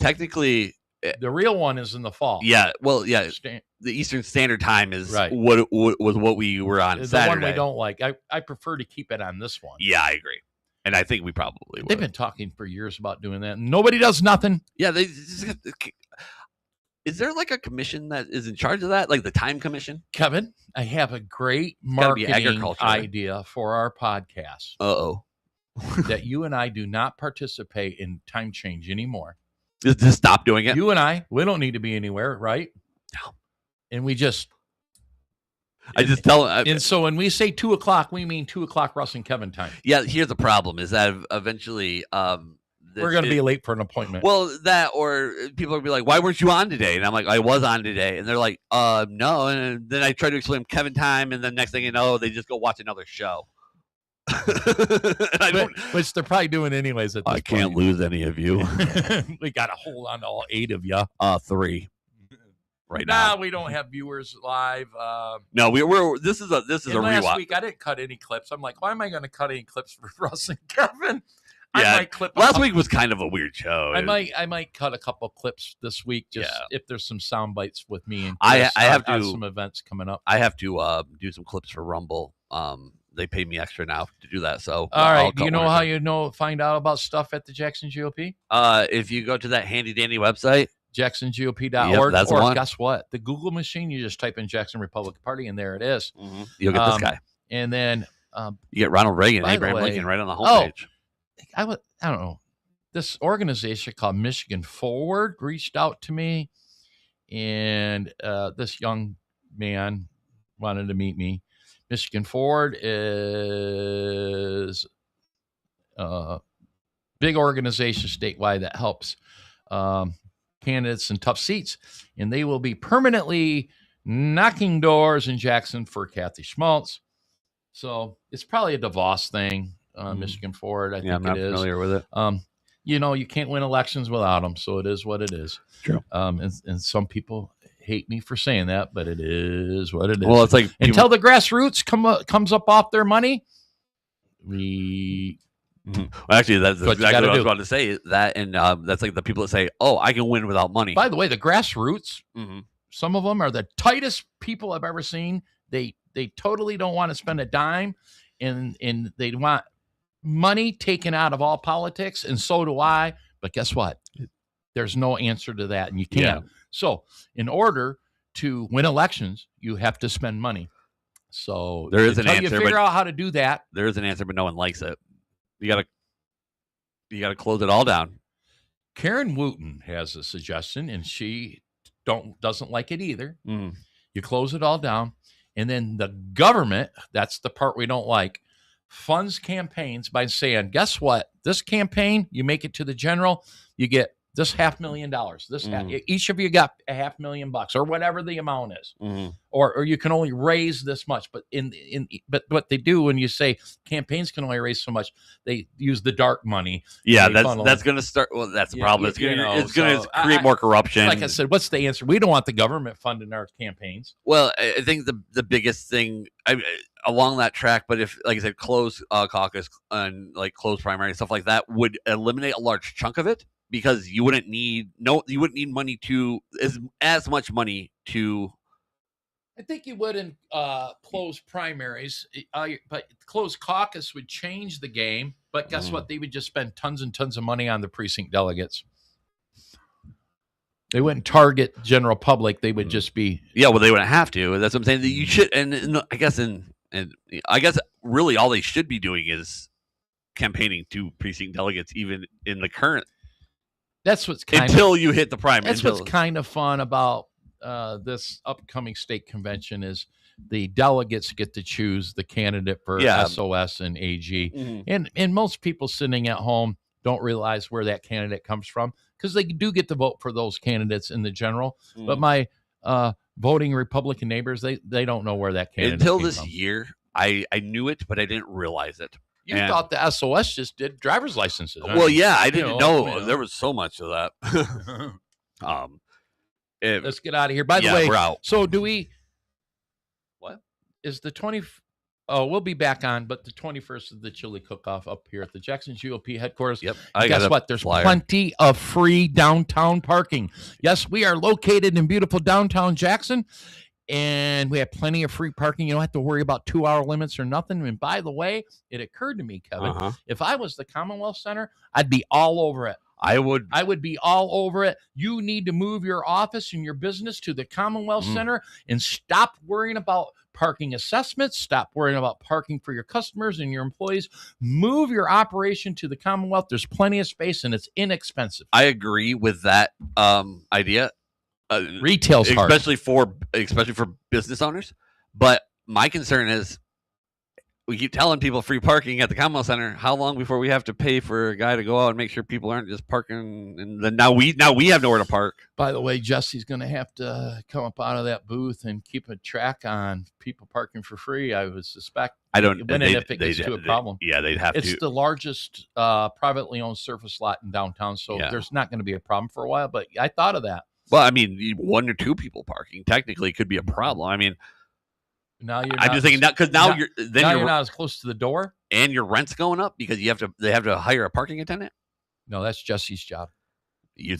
technically, the real one is in the fall. Yeah. Well, yeah. The Eastern Standard Time is right. what we were on the Saturday. One we don't like. I prefer to keep it on this one. Yeah, I agree. And I think we probably would. They've been talking for years about doing that. Nobody does nothing. Yeah, they just is there like a commission that is in charge of that? Like the Time Commission? Kevin, I have a great marketing idea for our podcast. Uh-oh. That you and I do not participate in time change anymore. Just stop doing it? You and we don't need to be anywhere, right? No. And we just... And so when we say 2 o'clock, we mean 2 o'clock Russ and Kevin time. Yeah, here's the problem is that eventually... we're going to be late for an appointment. Well, that or people will be like, why weren't you on today? And I'm like, I was on today. And they're like, no. And then I try to explain Kevin time. And the next thing you know, they just go watch another show. Which they're probably doing anyways. At this I can't lose any of you. We got to hold on to all 8 of you. 3 right now. We don't have viewers live. No, we're this is a rewatch. Last week I didn't cut any clips. I'm like, why am I going to cut any clips for Russ and Kevin? Yeah, last week was kind of a weird show. I might cut a couple clips this week, just if there's some sound bites with me and Chris. I have to some events coming up. I have to do some clips for Rumble. They pay me extra now to do that. So all right, do you know how find out about stuff at the Jackson GOP? If you go to that handy dandy website, JacksonGOP.org, that's or the one. Guess what? The Google machine, you just type in Jackson Republican Party, and there it is. You'll get this guy. And then You get Ronald Reagan and Abraham Lincoln right on the homepage. I don't know. This organization called Michigan Forward reached out to me, and this young man wanted to meet me. Michigan Forward is a big organization statewide that helps candidates in tough seats, and they will be permanently knocking doors in Jackson for Kathy Schmaltz. So it's probably a DeVos thing, Michigan Forward. I think I'm not it is. Familiar with it. You can't win elections without them, so it is what it is. True. And some people hate me for saying that, but it is what it is. Well, it's like until the grassroots comes up off their money, we. Well, actually, that's exactly what I was about to say. That and that's like the people that say, "Oh, I can win without money." By the way, the grassroots, some of them are the tightest people I've ever seen. They totally don't want to spend a dime, and they want money taken out of all politics, and so do I. But guess what? There's no answer to that, and you can't. Yeah. So, in order to win elections, you have to spend money. So there is an answer. You figure out how to do that. There is an answer, but no one likes it. You gotta close it all down. Karen Wooten has a suggestion, and she doesn't like it either. You close it all down, and then the government, that's the part we don't like, funds campaigns by saying, guess what? This campaign, you make it to the general, you get this $500,000. This each of you got $500,000 or whatever the amount is, or you can only raise this much. But but what they do when you say campaigns can only raise so much, they use the dark money. Yeah, that's going to start. Well, that's the problem. It's going to create more corruption. Like I said, what's the answer? We don't want the government funding our campaigns. Well, I think the biggest thing along that track, but if, like I said, closed caucus and like closed primary stuff like that would eliminate a large chunk of it. Because you wouldn't need money to as much money to. I think you wouldn't close primaries, but closed caucus would change the game. But guess what? They would just spend tons and tons of money on the precinct delegates. They wouldn't target general public. They would just be. Yeah, well, they wouldn't have to. That's what I'm saying. That you should, and I guess really all they should be doing is campaigning to precinct delegates, even in the current. That's what's until you hit the primary. That's what's kind of fun about this upcoming state convention is the delegates get to choose the candidate for SOS and AG. And most people sitting at home don't realize where that candidate comes from because they do get to vote for those candidates in the general. But my voting Republican neighbors, they don't know where that candidate until this from. Year. I knew it, but I didn't realize it. You thought the SOS just did driver's licenses. Well, yeah, I didn't know there was so much of that. Let's get out of here. By the way, we're out. So do we? What is the 20? Oh, we'll be back on, but the 21st is the chili cook-off up here at the Jackson GOP headquarters. Yep. Guess what? There's plenty of free downtown parking. Yes, we are located in beautiful downtown Jackson. And we have plenty of free parking. You don't have to worry about 2-hour limits or nothing. And by the way, it occurred to me, Kevin, if I was the Commonwealth Center, I'd be all over it. I would be all over it. You need to move your office and your business to the Commonwealth Center and stop worrying about parking assessments. Stop worrying about parking for your customers and your employees. Move your operation to the Commonwealth. There's plenty of space and it's inexpensive. I agree with that idea. Retail's hard. especially for business owners. But my concern is we keep telling people free parking at the Commonwealth Center. How long before we have to pay for a guy to go out and make sure people aren't just parking? And then now we have nowhere to park. By the way, Jesse's going to have to come up out of that booth and keep a track on people parking for free. I would suspect. I don't. If it gets to a problem, they'd have to. It's the largest privately owned surface lot in downtown, so there's not going to be a problem for a while. But I thought of that. Well, I mean, 1 or 2 people parking technically could be a problem. I mean, now I'm just thinking because now you're not as close to the door, and your rent's going up because they have to hire a parking attendant. No, that's Jesse's job. You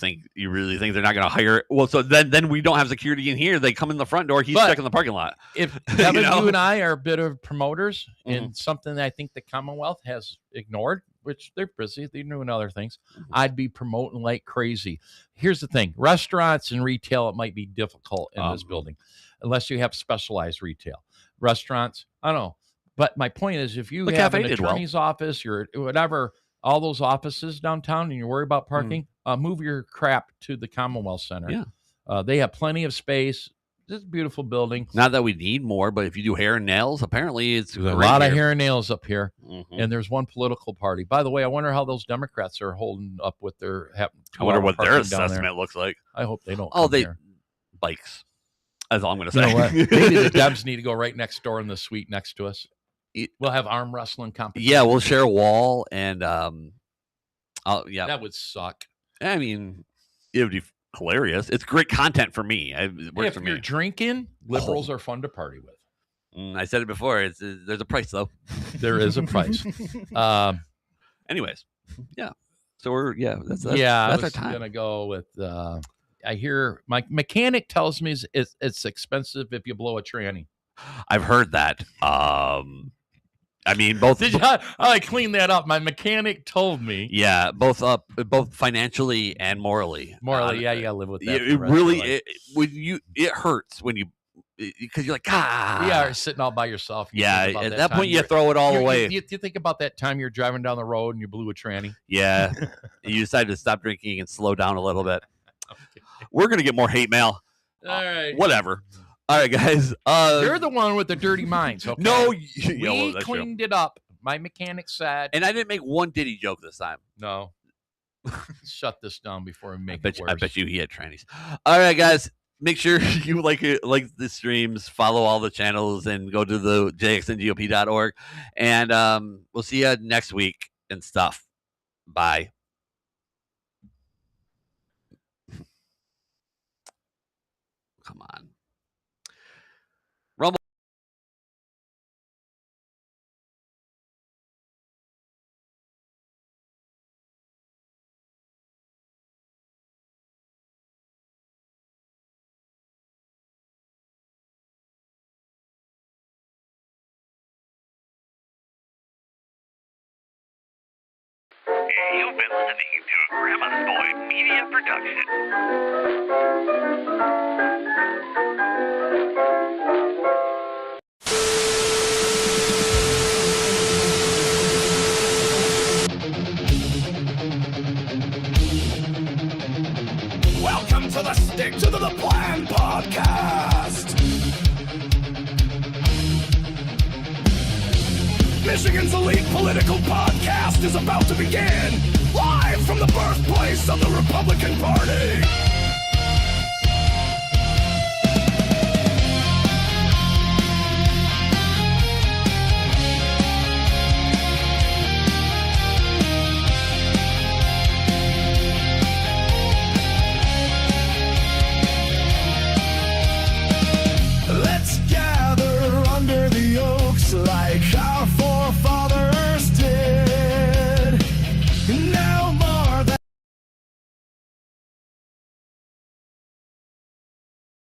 really think they're not going to hire? Well, so then we don't have security in here. They come in the front door. He's checking the parking lot. If Kevin, you and I are a bit of promoters in something that I think the Commonwealth has ignored, which they're busy, they're doing other things. I'd be promoting like crazy. Here's the thing: restaurants and retail, it might be difficult in this building, unless you have specialized retail. Restaurants, I don't know. But my point is, if you The have cafe an did well. attorney's office or whatever, all those offices downtown, and you're worried about parking, move your crap to the Commonwealth Center. Yeah. They have plenty of space. It's a beautiful building. Not that we need more, but if you do hair and nails, apparently it's a lot of hair and nails up here. And there's one political party. By the way, I wonder how those Democrats are holding up with their. I wonder what their assessment looks like. I hope they don't. Oh, here. Bikes. That's all I'm going to say. You know what? Maybe the Debs need to go right next door in the suite next to us. We'll have arm wrestling competition. Yeah, we'll share a wall, and that would suck. I mean, it would be hilarious. It's great content for me. It works for me. If you're drinking, liberals are fun to party with. I said it before. There's a price, though. There is a price. Anyways, yeah. So that's our time. I'm gonna go with. I hear my mechanic tells me it's expensive if you blow a tranny. I've heard that. I mean, both. I cleaned that up. My mechanic told me. Yeah, both financially and morally. Morally, yeah, you gotta live with that. It really, it hurts when you, because you're like, yeah, you're sitting all by yourself. Yeah, at that point you throw it all away. You think about that time you're driving down the road and you blew a tranny. Yeah, you decided to stop drinking and slow down a little bit. Okay. We're gonna get more hate mail. All right, whatever. All right, guys. You're the one with the dirty minds. Okay? No, we cleaned it up. My mechanic said, and I didn't make one Diddy joke this time. No. Shut this down before we make it worse. I bet you he had trannies. All right, guys. Make sure you like the streams, follow all the channels, and go to the jxngop.org. And we'll see you next week and stuff. Bye. Come on. Rumble. You've been listening to a Grandma's Boy Media Production. Welcome to the Stick to the Plan podcast. Michigan's elite political podcast is about to begin, live from the birthplace of the Republican Party.